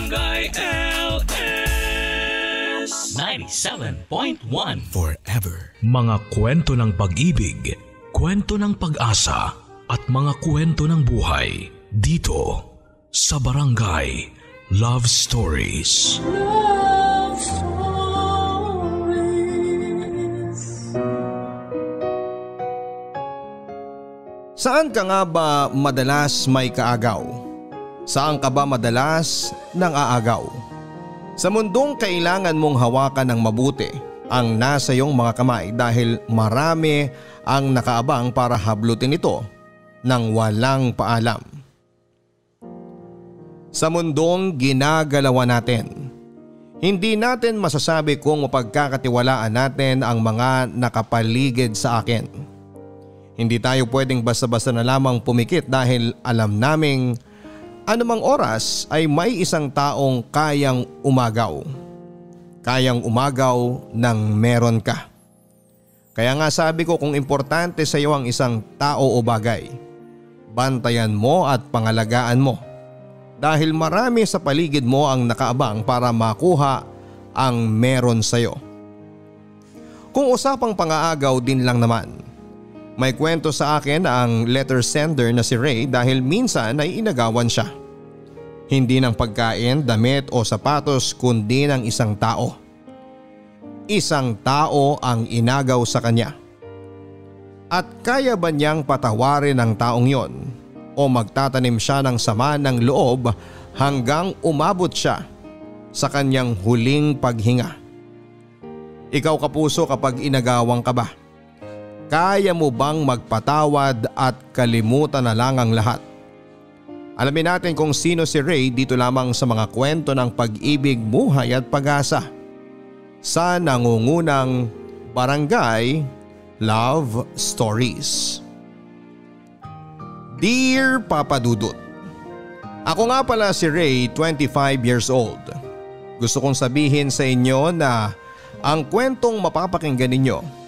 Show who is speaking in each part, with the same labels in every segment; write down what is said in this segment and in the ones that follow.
Speaker 1: Barangay LS 97.1
Speaker 2: Forever.
Speaker 3: Mga kwento ng pag-ibig, kwento ng pag-asa at mga kwento ng buhay dito sa Barangay Love Stories.
Speaker 4: Love Stories.
Speaker 2: Saan ka nga ba madalas may kaagaw? Saan ka ba madalas nang aagaw? Sa mundong kailangan mong hawakan ng mabuti ang nasa iyong mga kamay dahil marami ang nakaabang para hablutin ito nang walang paalam. Sa mundong ginagalawan natin, hindi natin masasabi kung mapagkakatiwalaan natin ang mga nakapaligid sa akin. Hindi tayo pwedeng basta-basta na lamang pumikit dahil alam naming anumang oras ay may isang taong kayang umagaw. Kayang umagaw ng meron ka. Kaya nga sabi ko, kung importante sa iyo ang isang tao o bagay, bantayan mo at pangalagaan mo. Dahil marami sa paligid mo ang nakaabang para makuha ang meron sa iyo. Kung usapang pangaagaw din lang naman, may kwento sa akin ang letter sender na si Ray dahil minsan ay inagawan siya. Hindi ng pagkain, damit o sapatos kundi ng isang tao. Isang tao ang inagaw sa kanya. At kaya ba niyang patawarin ang taong yon o magtatanim siya ng sama ng loob hanggang umabot siya sa kanyang huling paghinga? Ikaw kapuso, kapag inagawang ka ba, kaya mo bang magpatawad at kalimutan na lang ang lahat? Alamin natin kung sino si Ray dito lamang sa mga kwento ng pag-ibig, buhay at pag-asa sa nangungunang Barangay Love Stories. Dear Papa Dudut, ako nga pala si Ray, 25 years old. Gusto kong sabihin sa inyo na ang kwentong mapapakinggan ninyo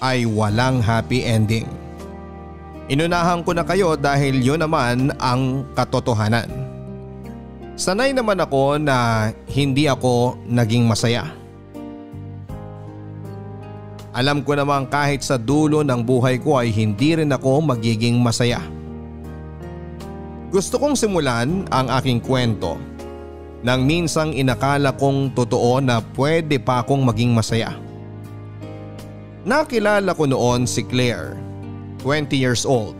Speaker 2: ay walang happy ending. Inunahan ko na kayo dahil yun naman ang katotohanan. Sanay naman ako na hindi ako naging masaya. Alam ko namang kahit sa dulo ng buhay ko ay hindi rin ako magiging masaya. Gusto kong simulan ang aking kwento nang minsang inakala kong totoo na pwede pa akong maging masaya. Nakilala ko noon si Claire, 20 years old.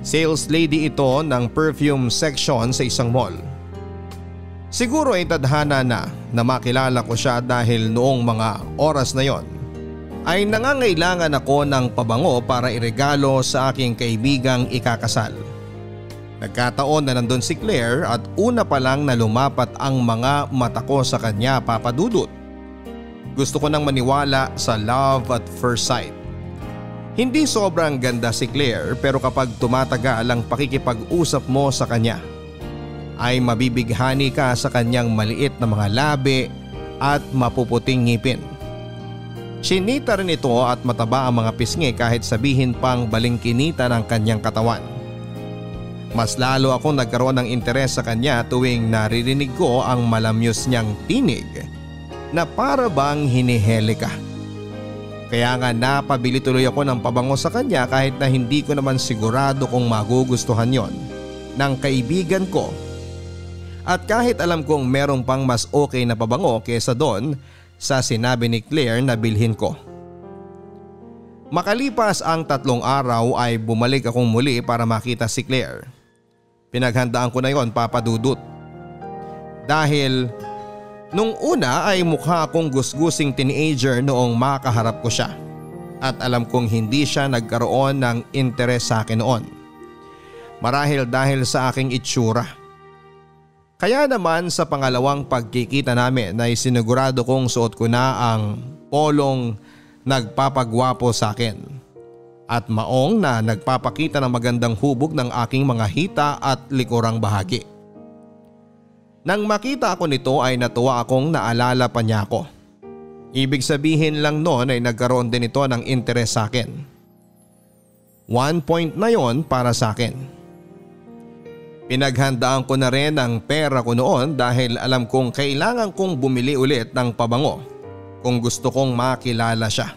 Speaker 2: Sales lady ito ng perfume section sa isang mall. Siguro ay tadhana na makilala ko siya dahil noong mga oras na yon ay nangangailangan ako ng pabango para iregalo sa aking kaibigang ikakasal. Nagkataon na nandun si Claire at una pa lang na lumapat ang mga mata ko sa kanya, Papa Dudut. Gusto ko nang maniwala sa love at first sight. Hindi sobrang ganda si Claire pero kapag tumatagal ang pakikipag-usap mo sa kanya ay mabibighani ka sa kanyang maliit na mga labi at mapuputing ngipin. Chinita rin ito at mataba ang mga pisngi kahit sabihin pang balingkinita ng kanyang katawan. Mas lalo akong nagkaroon ng interes sa kanya tuwing naririnig ko ang malamyos niyang tinig na para bang hinihele ka. Kaya nga napabili tuloy ako ng pabango sa kanya kahit na hindi ko naman sigurado kung magugustuhan yon ng kaibigan ko. At kahit alam kong merong pang mas okay na pabango kesa doon sa sinabi ni Claire na bilhin ko. Makalipas ang 3 araw ay bumalik akong muli para makita si Claire. Pinaghandaan ko na yon, Papa Dudut. Dahil nung una ay mukha akong gusgusing teenager noong makaharap ko siya. At alam kong hindi siya nagkaroon ng interes sa akin noon. Marahil dahil sa aking itsura. Kaya naman sa pangalawang pagkikita namin ay sinigurado kong suot ko na ang polong nagpapagwapo sa akin. At maong na nagpapakita ng magandang hubog ng aking mga hita at likurang bahagi. Nang makita ako nito ay natuwa akong naalala pa niya ako. Ibig sabihin lang noon ay nagkaroon din ito ng interes sa akin. 1 point na yon para sa akin. Pinaghandaan ko na rin ang pera ko noon dahil alam kong kailangan kong bumili ulit ng pabango kung gusto kong makilala siya.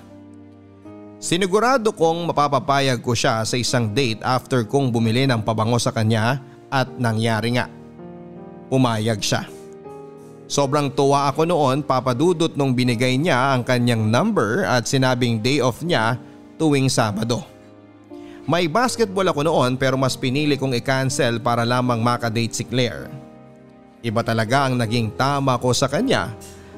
Speaker 2: Sinigurado kong mapapapayag ko siya sa isang date after kong bumili ng pabango sa kanya at nangyari nga. Pumayag siya. Sobrang tuwa ako noon, Papa Dudut, nung binigay niya ang kanyang number at sinabing day off niya tuwing Sabado. May basketball ako noon pero mas pinili kong i-cancel para lamang makadate si Claire. Iba talaga ang naging tama ko sa kanya,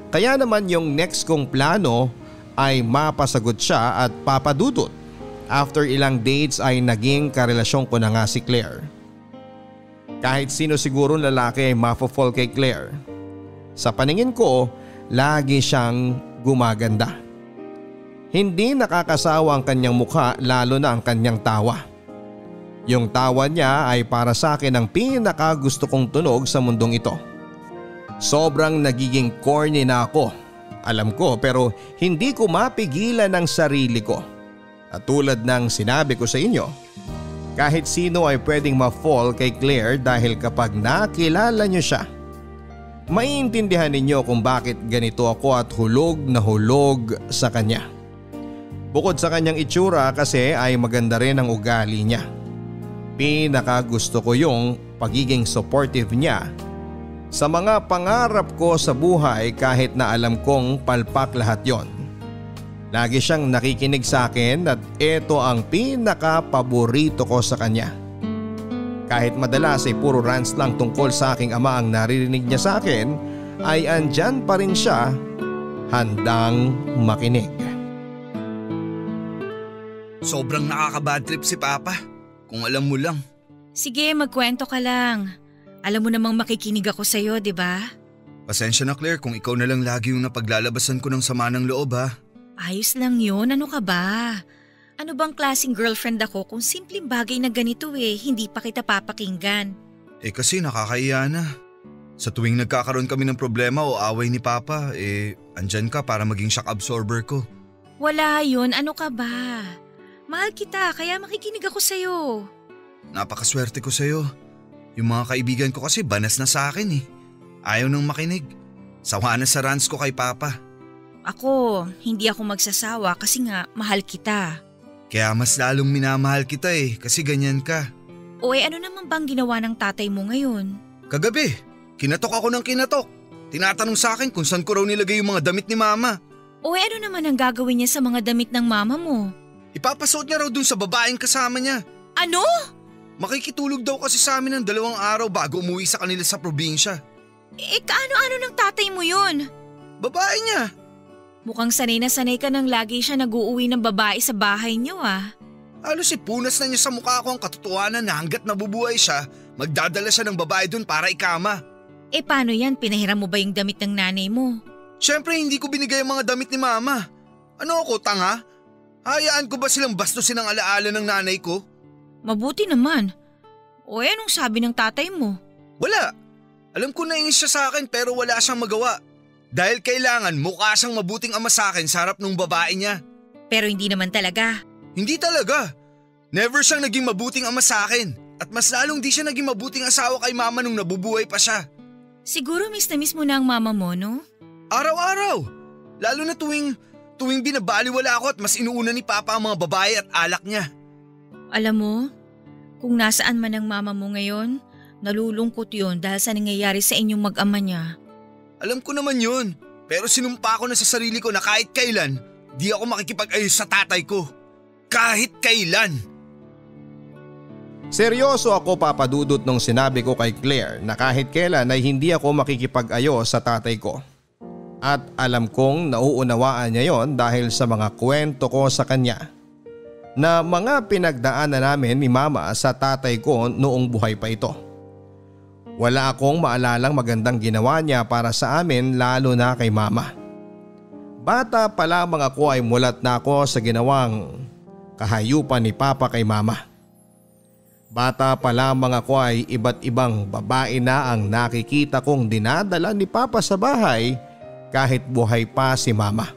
Speaker 2: kaya naman yung next kong plano ay mapasagot siya at papadudot. After ilang dates ay naging karelasyon ko na nga si Claire. Kahit sino siguro lalaki ay mapofall kay Claire. Sa paningin ko, lagi siyang gumaganda. Hindi nakakasawa ang kanyang mukha, lalo na ang kanyang tawa. Yung tawa niya ay para sa akin ang pinakagusto kong tunog sa mundong ito. Sobrang nagiging corny na ako. Alam ko, pero hindi ko mapigilan ang sarili ko. At tulad ng sinabi ko sa inyo, kahit sino ay pwedeng ma-fall kay Claire dahil kapag nakilala niyo siya, maiintindihan ninyo kung bakit ganito ako at hulog na hulog sa kanya. Bukod sa kanyang itsura kasi ay maganda rin ang ugali niya. Pinakagusto ko yung pagiging supportive niya sa mga pangarap ko sa buhay kahit na alam kong palpak lahat yon. Lagi siyang nakikinig sa akin at ito ang pinaka-paborito ko sa kanya. Kahit madalas ay puro rants lang tungkol sa aking ama ang naririnig niya sa akin, ay andyan pa rin siya, handang makinig.
Speaker 5: Sobrang nakaka-bad trip si Papa, kung alam mo lang.
Speaker 6: Sige, magkwento ka lang. Alam mo namang makikinig ako sa'yo, di ba?
Speaker 5: Pasensya na Claire kung ikaw na lang lagi yung napaglalabasan ko ng sama ng loob ha.
Speaker 6: Ayos lang yun, ano ka ba? Ano bang klaseng girlfriend ako kung simpleng bagay na ganito hindi pa kita papakinggan?
Speaker 5: Kasi nakakahiya na. Sa tuwing nagkakaroon kami ng problema o away ni Papa, andyan ka para maging shock absorber ko.
Speaker 6: Wala yun, ano ka ba? Mahal kita, kaya makikinig ako sa'yo.
Speaker 5: Napakaswerte ko sa'yo. Yung mga kaibigan ko kasi banas na sa akin Ayaw nang makinig. Sawa na sa rants ko kay Papa.
Speaker 6: Ako, hindi ako magsasawa kasi nga mahal kita.
Speaker 5: Kaya mas lalong minamahal kita kasi ganyan ka.
Speaker 6: O ano naman bang ginawa ng tatay mo ngayon?
Speaker 5: Kagabi, kinatok ako ng kinatok. Tinatanong sa akin kung saan ko raw nilagay yung mga damit ni Mama.
Speaker 6: O ano naman ang gagawin niya sa mga damit ng mama mo?
Speaker 5: Ipapasuot niya raw dun sa babaeng kasama niya.
Speaker 6: Ano?
Speaker 5: Makikitulog daw kasi sa amin ng 2 araw bago umuwi sa kanila sa probinsya.
Speaker 6: Kaano-ano ng tatay mo yun?
Speaker 5: Babae niya.
Speaker 6: Mukhang sanay na sanay ka nang lagi siya nag-uuwi ng babae sa bahay niyo
Speaker 5: Halos ipunas na niya sa mukha ko ang katotohanan na hanggat nabubuhay siya, magdadala siya ng babae dun para ikama.
Speaker 6: Paano yan? Pinahiram mo ba yung damit ng nanay mo?
Speaker 5: Siyempre hindi ko binigay ang mga damit ni Mama. Ano ako, tanga? Hayaan ko ba silang bastusin ang alaala ng nanay ko?
Speaker 6: Mabuti naman. Anong sabi ng tatay mo?
Speaker 5: Wala. Alam ko nainis siya sa akin pero wala siyang magawa. Dahil kailangan mukha siyang mabuting ama sa akin sa harap ng babae niya.
Speaker 6: Pero hindi naman talaga.
Speaker 5: Hindi talaga. Never siyang naging mabuting ama sa akin. At mas lalong di siya naging mabuting asawa kay Mama nung nabubuhay pa siya.
Speaker 6: Siguro miss na miss mo na ang mama mo, no?
Speaker 5: Araw-araw. Lalo na tuwing binabaliwala ako at mas inuuna ni Papa ang mga babae at alak niya.
Speaker 6: Alam mo, kung nasaan man ang mama mo ngayon, nalulungkot yun dahil sa nangyayari sa inyong mag-ama niya.
Speaker 5: Alam ko naman yun, pero sinumpa ko na sa sarili ko na kahit kailan, di ako makikipag-ayos sa tatay ko. Kahit kailan.
Speaker 2: Seryoso ako, Papa Dudut, nung sinabi ko kay Claire na kahit kailan ay hindi ako makikipag-ayos sa tatay ko. At alam kong nauunawaan niya yon dahil sa mga kwento ko sa kanya na mga pinagdaanan namin ni Mama sa tatay ko noong buhay pa ito. Wala akong maalalang magandang ginawa niya para sa amin, lalo na kay Mama. Bata pa lamang ako ay mulat na ako sa ginawang kahayupan ni Papa kay Mama. Bata pa lamang ako ay iba't ibang babae na ang nakikita kong dinadala ni Papa sa bahay kahit buhay pa si Mama.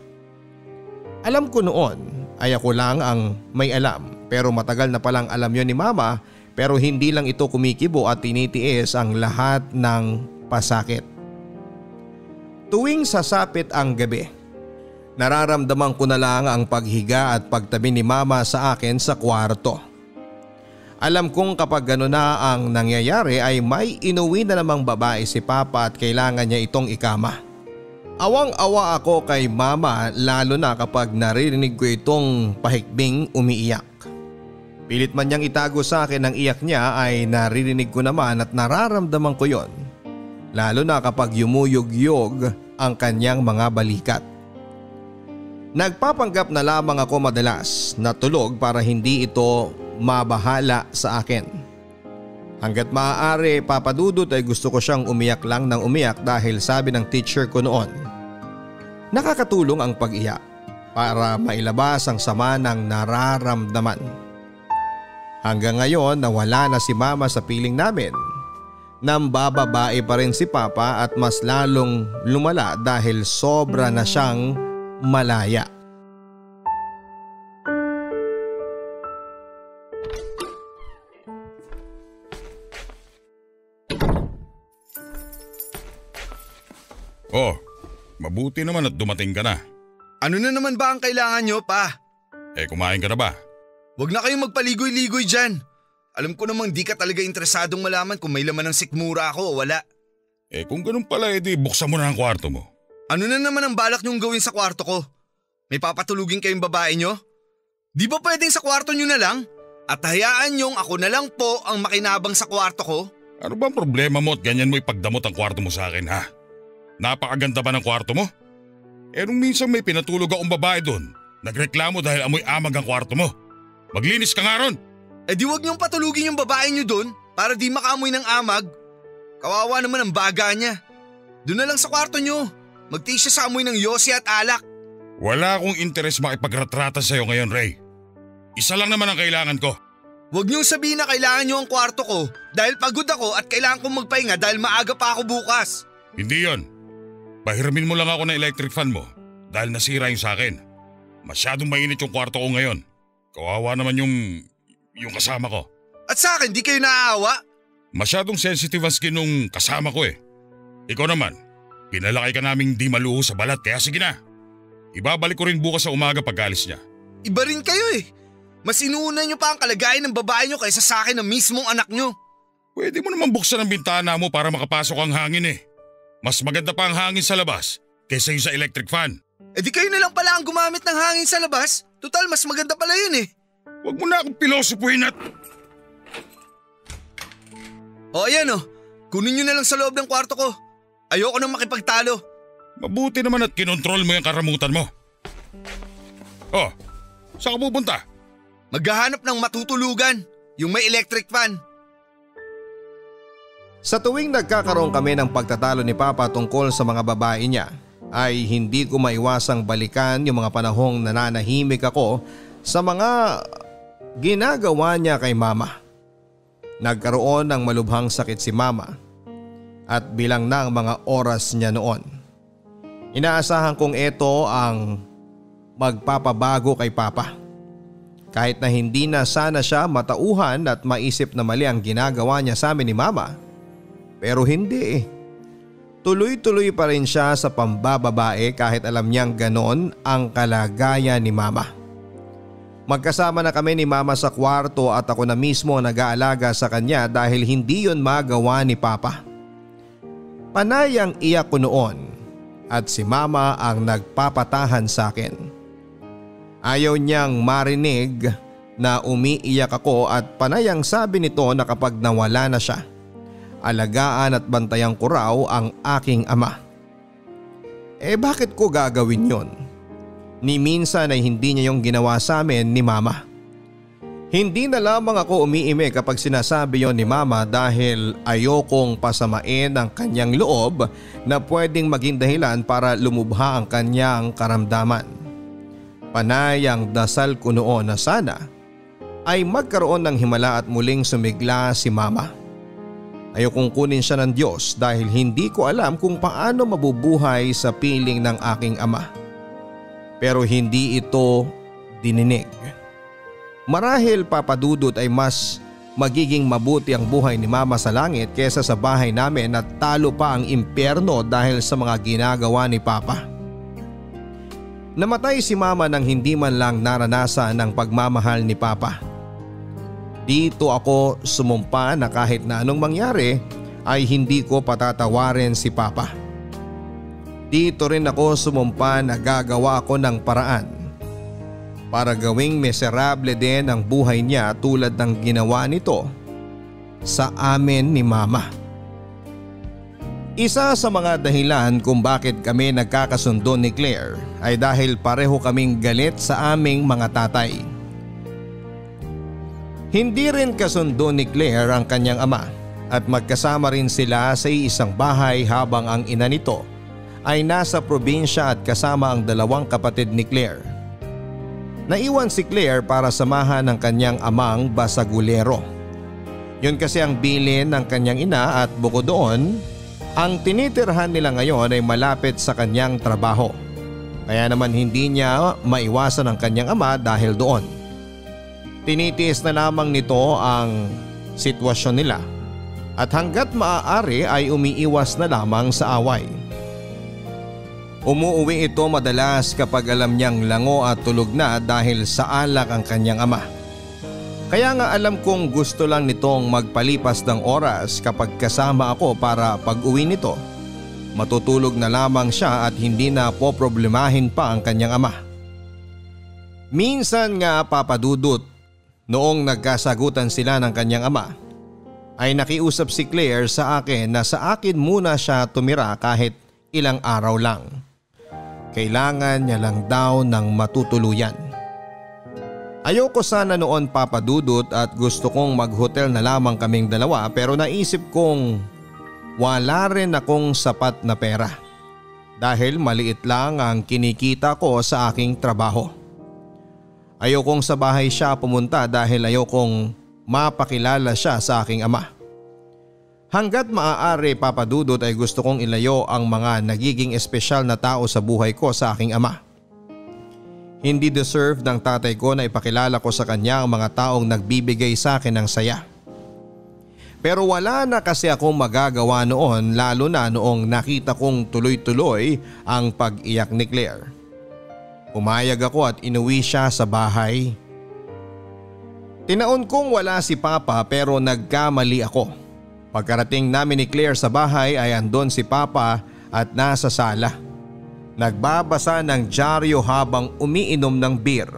Speaker 2: Alam ko noon ay ako lang ang may alam, pero matagal na palang alam yon ni Mama pero hindi lang ito kumikibo at tinitiis ang lahat ng pasakit. Tuwing sasapit ang gabi, nararamdaman ko na lang ang paghiga at pagtabi ni mama sa akin sa kwarto. Alam kong kapag gano'n na ang nangyayari ay may inuwi na namang babae si papa at kailangan niya itong ikama. Awang-awa ako kay mama lalo na kapag naririnig ko itong pahikbing umiiyak. Pilit man niyang itago sa akin ang iyak niya ay naririnig ko naman at nararamdaman ko yon. Lalo na kapag yumuyog-yog ang kanyang mga balikat. Nagpapanggap na lamang ako madalas na tulog para hindi ito mabahala sa akin. Hanggat maaari, Papa Dudut, ay gusto ko siyang umiyak lang ng umiyak dahil sabi ng teacher ko noon, nakakatulong ang pag-iyak para mailabas ang sama ng nararamdaman. Hanggang ngayon nawala na si mama sa piling namin. Nambababae pa rin si papa at mas lalong lumala dahil sobra na siyang malaya.
Speaker 7: Oh, mabuti naman at dumating ka na.
Speaker 5: Ano na naman ba ang kailangan nyo, pa?
Speaker 7: Kumain ka na ba?
Speaker 5: Huwag na kayong magpaligoy-ligoy dyan. Alam ko namang di ka talaga interesadong malaman kung may laman ng sikmura ako o wala.
Speaker 7: Kung ganun pala, di buksan mo na ang kwarto mo.
Speaker 5: Ano na naman ang balak nyong gawin sa kwarto ko? May papatulugin kayong babae nyo? Di ba pwedeng sa kwarto nyo na lang? At hayaan nyong ako na lang po ang makinabang sa kwarto ko?
Speaker 7: Ano ba ang problema mo at ganyan mo ipagdamot ang kwarto mo sa akin, ha? Napakaganda ba ng kwarto mo? Nung minsan may pinatulog akong babae doon, nagreklamo dahil amoy amag ang kwarto mo. Maglinis ka nga ron!
Speaker 5: Di wag niyong patulugin yung babae niyo doon para di makaamoy ng amag. Kawawa naman ang baga niya. Doon na lang sa kwarto niyo. Magtiis siya sa amoy ng yosi at alak.
Speaker 7: Wala akong interes makipagratrata sa'yo ngayon, Ray. Isa lang naman ang kailangan ko.
Speaker 5: Huwag niyong sabihin na kailangan niyo ang kwarto ko dahil pagod ako at kailangan kong magpahinga dahil maaga pa ako bukas.
Speaker 7: Hindi yon. Pahiramin mo lang ako ng electric fan mo dahil nasira yung sa akin. Masyadong mainit yung kwarto ko ngayon. Kawawa naman yung kasama ko.
Speaker 5: At sa akin, di kayo naaawa?
Speaker 7: Masyadong sensitive ang skin nung kasama ko eh. Ikaw naman, pinalaki ka naming di maluho sa balat kaya sige na. Ibabalik ko rin bukas sa umaga pag-alis niya.
Speaker 5: Iba rin kayo eh. Mas inuuna niyo pa ang kalagayan ng babae niyo kaysa sa akin ng mismong anak niyo.
Speaker 7: Pwede mo naman buksan ang bintana mo para makapasok ang hangin eh. Mas maganda pa ang hangin sa labas kaysa yung sa electric fan.
Speaker 5: Di kayo na lang pala ang gumamit ng hangin sa labas. Total, mas maganda pala yun eh.
Speaker 7: Huwag mo na akong pilosopuhin at…
Speaker 5: Ayan kunin nyo na lang sa loob ng kwarto ko. Ayoko nang makipagtalo.
Speaker 7: Mabuti naman at kinontrol mo yung karamutan mo. Saan ka pupunta?
Speaker 5: Maghahanap ng matutulugan, yung may electric fan.
Speaker 2: Sa tuwing nagkakaroon kami ng pagtatalo ni Papa tungkol sa mga babae niya, ay hindi ko maiwasang balikan yung mga panahong nananahimik ako sa mga ginagawa niya kay mama. Nagkaroon ng malubhang sakit si mama at bilang na ang mga oras niya noon. Inaasahan kong ito ang magpapabago kay Papa. Kahit na hindi na sana siya matauhan at maisip na mali ang ginagawa niya sa amin ni mama. Pero hindi eh. Tuloy-tuloy pa rin siya sa pambababae kahit alam niyang ganon ang kalagayan ni mama. Magkasama na kami ni mama sa kwarto at ako na mismo nag-aalaga sa kanya dahil hindi yon magawa ni Papa. Panay ang iyak ko noon at si mama ang nagpapatahan sa akin. Ayaw niyang marinig na umiiyak ako at panay ang sabi nito na kapag nawala na siya, alagaan at bantayan ko raw ang aking ama. Bakit ko gagawin yon? Ni minsan ay hindi niya yung ginawa sa amin ni mama. Hindi na lamang ako umiimik kapag sinasabi yon ni mama dahil ayokong pasamain ang kanyang loob na pwedeng maging dahilan para lumubha ang kanyang karamdaman. Panay ang dasal ko noon na sana ay magkaroon ng himala at muling sumigla si mama. Ayokong kunin siya ng Diyos dahil hindi ko alam kung paano mabubuhay sa piling ng aking ama. Pero hindi ito dininig. Marahil Papa Dudut ay mas magiging mabuti ang buhay ni Mama sa langit kesa sa bahay namin at talo pa ang impyerno dahil sa mga ginagawa ni Papa. Namatay si Mama nang hindi man lang naranasan ang pagmamahal ni Papa. Dito ako sumumpa na kahit na anong mangyari ay hindi ko patatawarin si Papa. Dito rin ako sumumpa na gagawa ako ng paraan para gawing miserable din ang buhay niya tulad ng ginawa nito sa amin ni Mama. Isa sa mga dahilan kung bakit kami nagkakasundo ni Claire ay dahil pareho kaming galit sa aming mga tatay. Hindi rin kasundo ni Claire ang kanyang ama at magkasama rin sila sa isang bahay habang ang ina nito ay nasa probinsya at kasama ang dalawang kapatid ni Claire. Naiwan si Claire para samahan ng kanyang amang basagulero. Yun kasi ang bilin ng kanyang ina at bukod doon, ang tinitirhan nila ngayon ay malapit sa kanyang trabaho. Kaya naman hindi niya maiwasan ang kanyang ama dahil doon. Tinitiis na lamang nito ang sitwasyon nila at hanggat maaari ay umiiwas na lamang sa away. Umuuwi ito madalas kapag alam niyang lango at tulog na dahil sa alak ang kanyang ama. Kaya nga alam kong gusto lang nitong magpalipas ng oras kapag kasama ako para pag-uwi nito. Matutulog na lamang siya at hindi na poproblemahin pa ang kanyang ama. Minsan nga papadudot, noong nagkasagutan sila ng kanyang ama, ay nakiusap si Claire sa akin na sa akin muna siya tumira kahit ilang araw lang. Kailangan niya lang daw ng matutuluyan. Ayoko sana noon papadudot at gusto kong mag-hotel na lamang kaming dalawa pero naisip kong wala rin akong sapat na pera dahil maliit lang ang kinikita ko sa aking trabaho. Ayokong sa bahay siya pumunta dahil ayokong mapakilala siya sa aking ama. Hanggat maaari papadudot ay gusto kong ilayo ang mga nagiging espesyal na tao sa buhay ko sa aking ama. Hindi deserve ng tatay ko na ipakilala ko sa kanya ang mga taong nagbibigay sa akin ng saya. Pero wala na kasi akong magagawa noon lalo na noong nakita kong tuloy-tuloy ang pag-iyak ni Claire. Pumayag ako at inuwi siya sa bahay. Tinaon kong wala si Papa pero nagkamali ako. Pagkarating namin ni Claire sa bahay ay andon si Papa at nasa sala. Nagbabasa ng dyaryo habang umiinom ng beer.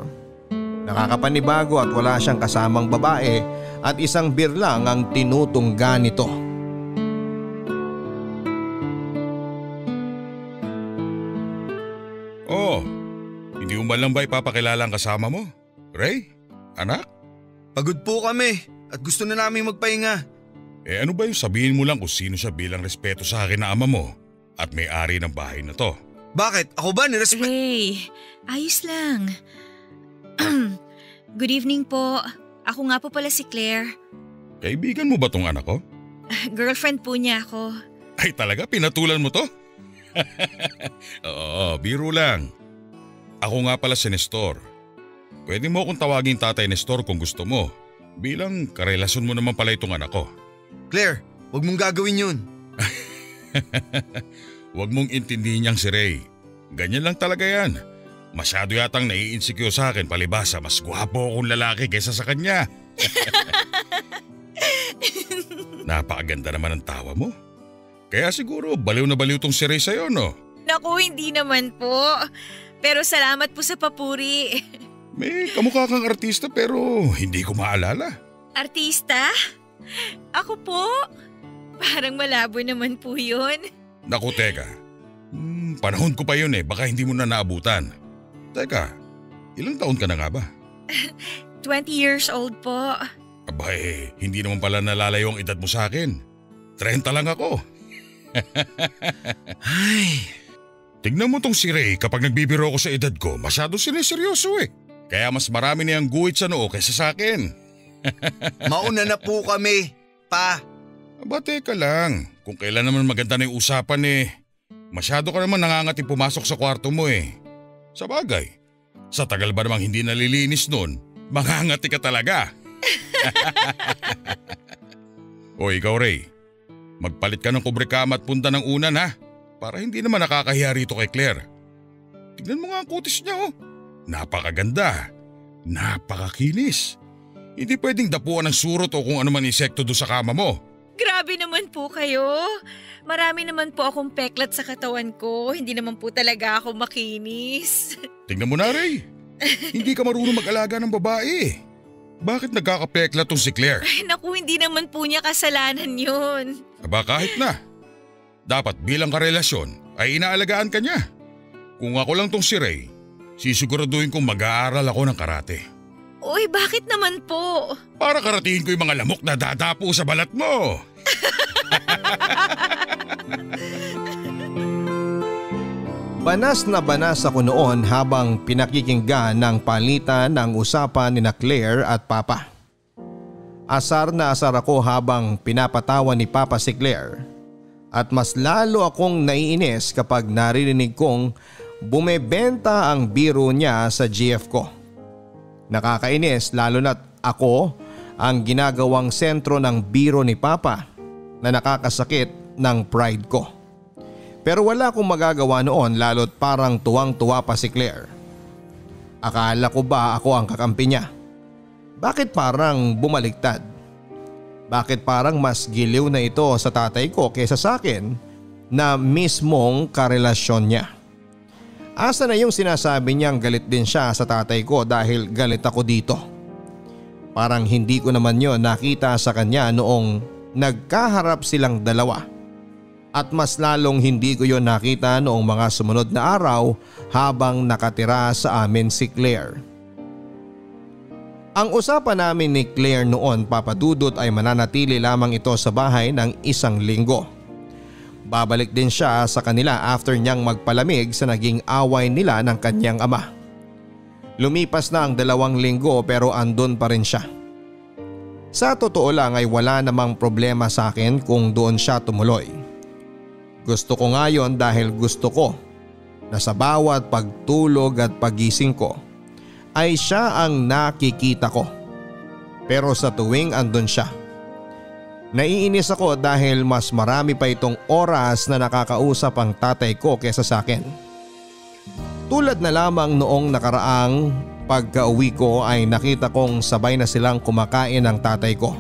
Speaker 2: Nakakapanibago at wala siyang kasamang babae at isang beer lang ang tinutungga nito.
Speaker 7: Oh, hindi mo ba lang ba ipapakilala ang kasama mo? Ray? Anak?
Speaker 5: Pagod po kami at gusto na namin magpahinga.
Speaker 7: Ano ba yung sabihin mo lang kung sino siya bilang respeto sa akin na ama mo at may-ari ng bahay na to?
Speaker 5: Bakit? Ako ba nirespeto?
Speaker 6: Ray, ayos lang. Good evening po. Ako nga po pala si Claire.
Speaker 7: Kaibigan mo ba tong anak ko?
Speaker 6: Girlfriend po niya ako.
Speaker 7: Ay talaga, pinatulan mo to? Oo, biro lang. Ako nga pala si Nestor. Pwede mo akong tawagin Tatay Nestor kung gusto mo. Bilang karelasyon mo naman pala itong anak ko.
Speaker 5: Claire, huwag mong gagawin yun.
Speaker 7: Huwag mong intindihin niyang si Ray. Ganyan lang talaga yan. Masyado yatang nai-insecure sa akin palibasa mas gwapo akong lalaki kaysa sa kanya. Napakaganda naman ang tawa mo. Kaya siguro baliw na baliw tong si Ray sa'yo, no?
Speaker 6: Naku, hindi naman po. Pero salamat po sa papuri.
Speaker 7: May kamukha kang artista pero hindi ko maalala.
Speaker 6: Artista? Ako po? Parang malabo naman po yun.
Speaker 7: Naku, teka. Panahon ko pa yun baka hindi mo na naabutan. Teka, ilang taon ka na nga ba?
Speaker 6: 20 years old po.
Speaker 7: Aba hindi naman pala nalalayo ang edad mo sa akin. 30 lang ako.
Speaker 5: Ay.
Speaker 7: Tignan mo tong si Ray kapag nagbibiro ako sa edad ko, masyado siniseryoso Kaya mas marami niyang guhit sa noo kaysa sa akin.
Speaker 5: Mauna na po kami, pa.
Speaker 7: Aba teka lang, kung kailan naman maganda na yung usapan masyado ka naman nangangati pumasok sa kwarto mo Sa bagay, sa tagal ba namang hindi nalilinis nun, mangangati ka talaga. O ikaw Ray, magpalit ka ng kubrekama at punta ng unan ha, para hindi naman nakakahiya rito kay Claire. Tignan mo nga ang kutis niya oh. Napakaganda, napakakinis. Hindi pwedeng dapuan ng surot o kung ano man insekto doon sa kama mo.
Speaker 6: Grabe naman po kayo. Marami naman po akong peklat sa katawan ko. Hindi naman po talaga ako makinis.
Speaker 7: Tingnan mo na Ray, hindi ka marunong mag-alaga ng babae. Bakit nagkakapeklat tong si Claire?
Speaker 6: Ay naku, hindi naman po niya kasalanan yun.
Speaker 7: Aba kahit na. Dapat bilang karelasyon ay inaalagaan ka niya. Kung ako lang tong si Ray, sisiguraduhin kong mag-aaral ako ng karate.
Speaker 6: Uy, bakit naman po?
Speaker 7: Para karatiin ko yung mga lamok na dadapo sa balat mo.
Speaker 2: Banas na banas ako noon habang pinakikinggan ng palitan ng usapan ni na Claire at Papa. Asar na asar ako habang pinapatawa ni Papa si Claire at mas lalo akong naiinis kapag naririnig kong bumebenta ang biro niya sa GF ko. Nakakainis lalo na't ako ang ginagawang sentro ng biro ni Papa na nakakasakit ng pride ko. Pero wala akong magagawa noon lalo't parang tuwang-tuwa pa si Claire. Akala ko ba ako ang kakampi niya? Bakit parang bumaliktad? Bakit parang mas giliw na ito sa tatay ko kaysa sa akin na mismong karelasyon niya? Asa na yung sinasabi niyang galit din siya sa tatay ko dahil galit ako dito? Parang hindi ko naman yon nakita sa kanya noong nagkaharap silang dalawa. At mas lalong hindi ko yon nakita noong mga sumunod na araw habang nakatira sa amin si Claire. Ang usapan namin ni Claire noon, Papa Dudut, ay mananatili lamang ito sa bahay ng 1 linggo. Babalik din siya sa kanila after niyang magpalamig sa naging away nila ng kanyang ama. Lumipas na ang 2 linggo pero andun pa rin siya. Sa totoo lang ay wala namang problema sa akin kung doon siya tumuloy. Gusto ko nga yon dahil gusto ko na sa bawat pagtulog at pagising ko ay siya ang nakikita ko. Pero sa tuwing andun siya, naiinis ako dahil mas marami pa itong oras na nakakausap ang tatay ko kesa sa akin. Tulad na lamang noong nakaraang pagka-uwi ko ay nakita kong sabay na silang kumakain ng tatay ko.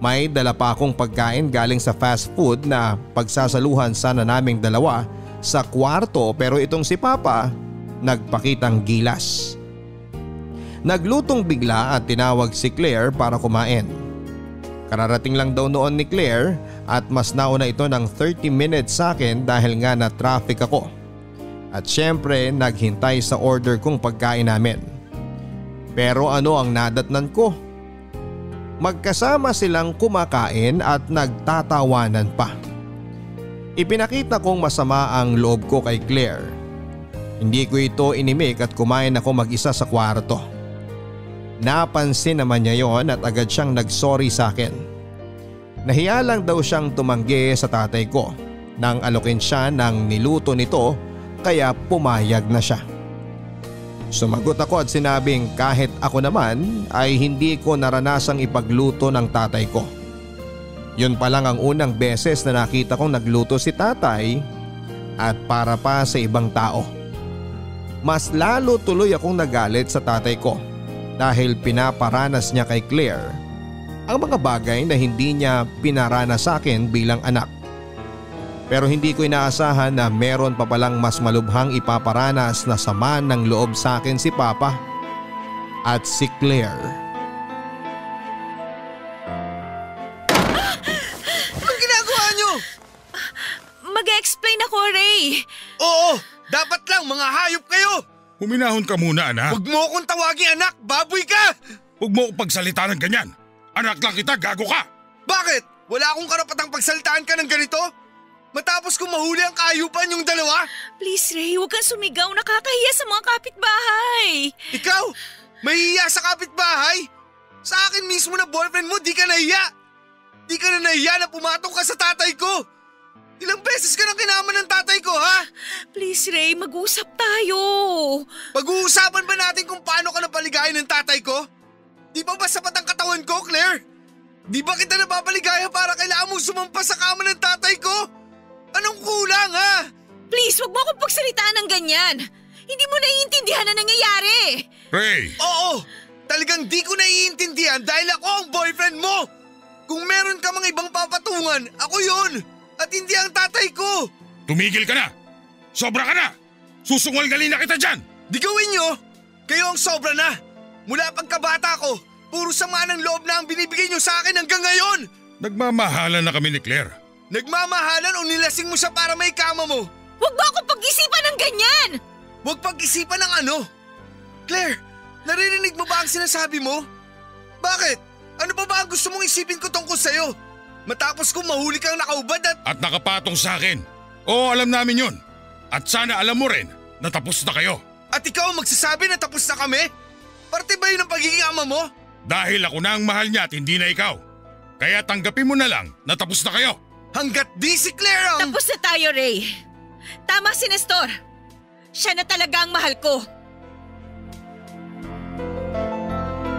Speaker 2: May dala pa akong pagkain galing sa fast food na pagsasaluhan sana naming dalawa sa kwarto pero itong si Papa nagpakitang gilas. Naglutong bigla at tinawag si Claire para kumain. Kararating lang daw noon ni Claire at mas nauna ito ng 30 minutes sa akin dahil nga na traffic ako. At syempre naghintay sa order kong pagkain namin. Pero ano ang nadatnan ko? Magkasama silang kumakain at nagtatawanan pa. Ipinakita kong masama ang loob ko kay Claire. Hindi ko ito inimik at kumain ako mag-isa sa kwarto. Napansin naman niya yon at agad siyang nagsorry sa akin. Nahiya lang daw siyang tumanggi sa tatay ko nang alokin siya ng niluto nito kaya pumayag na siya. Sumagot ako at sinabing kahit ako naman ay hindi ko naranasang ipagluto ng tatay ko. Yun pa lang ang unang beses na nakita kong nagluto si tatay at para pa sa ibang tao. Mas lalo tuloy akong nagalit sa tatay ko dahil pinaparanas niya kay Claire ang mga bagay na hindi niya pinaranas sa akin bilang anak. Pero hindi ko inaasahan na meron pa palang mas malubhang ipaparanas na sama ng loob sa akin si Papa at si Claire.
Speaker 5: Anong ginagawa niyo?
Speaker 6: Mag-explain ako, Ray.
Speaker 5: Oo, dapat lang mga hayop kayo.
Speaker 7: Huminahon ka muna anak.
Speaker 5: Huwag mo akong tawagin anak, baboy ka!
Speaker 7: Huwag mo pagsalita ng ganyan. Anak lang kita, gago ka.
Speaker 5: Bakit? Wala akong karapatang pagsalitaan ka ng ganito? Matapos kong mahuli ang kaayupan yung dalawa?
Speaker 6: Please, Ray, huwag kang sumigaw. Nakakahiya sa mga kapitbahay.
Speaker 5: Ikaw? Mahihiya sa kapitbahay? Sa akin mismo na boyfriend mo, di ka nahiya. Di ka na nahiya na pumatong ka sa tatay ko. Ilang beses ka nang kinaman ng tatay ko, ha?
Speaker 6: Please, Ray, mag-usap tayo.
Speaker 5: Pag-uusapan ba natin kung paano ka napaligayan ng tatay ko? Di ba sapat ang katawan ko, Claire? Di ba kita napapaligaya para kailangan mong sumampa sa kama ng tatay ko? Anong kulang ha?
Speaker 6: Please, wag mo akong pagsalitaan ng ganyan. Hindi mo naiintindihan na nangyayari.
Speaker 7: Ray!
Speaker 5: Oo! Talagang di ko naiintindihan dahil ako ang boyfriend mo! Kung meron ka mga ibang papatungan, ako yun! At hindi ang tatay ko!
Speaker 7: Tumigil ka na! Sobra ka na! Susungal-gali na kita dyan!
Speaker 5: Di gawin nyo! Kayo ang sobra na! Mula pagkabata ko, puro sama ng loob na ang binibigay nyo sa akin hanggang ngayon!
Speaker 7: Nagmamahalan na kami ni Claire.
Speaker 5: Nagmamahalan o nilasing mo siya para may kama mo?
Speaker 6: Huwag mo akong pag-isipan ng ganyan!
Speaker 5: Huwag pag-isipan ng ano? Claire, naririnig mo ba ang sinasabi mo? Bakit? Ano pa ba ang gusto mong isipin ko tungkol sa'yo? Matapos kong mahuli kang nakaubad
Speaker 7: At nakapatong sa akin. Oo, alam namin yun. At sana alam mo rin na tapos na kayo.
Speaker 5: At ikaw ang magsasabi na tapos na kami? Parte ba yun ang pagiging ama mo?
Speaker 7: Dahil ako na ang mahal niya at hindi na ikaw. Kaya tanggapin mo na lang na tapos na kayo.
Speaker 5: Hanggat di si Claire ang…
Speaker 6: Tapos na tayo, Ray. Tama si Nestor. Siya na talaga ang mahal ko.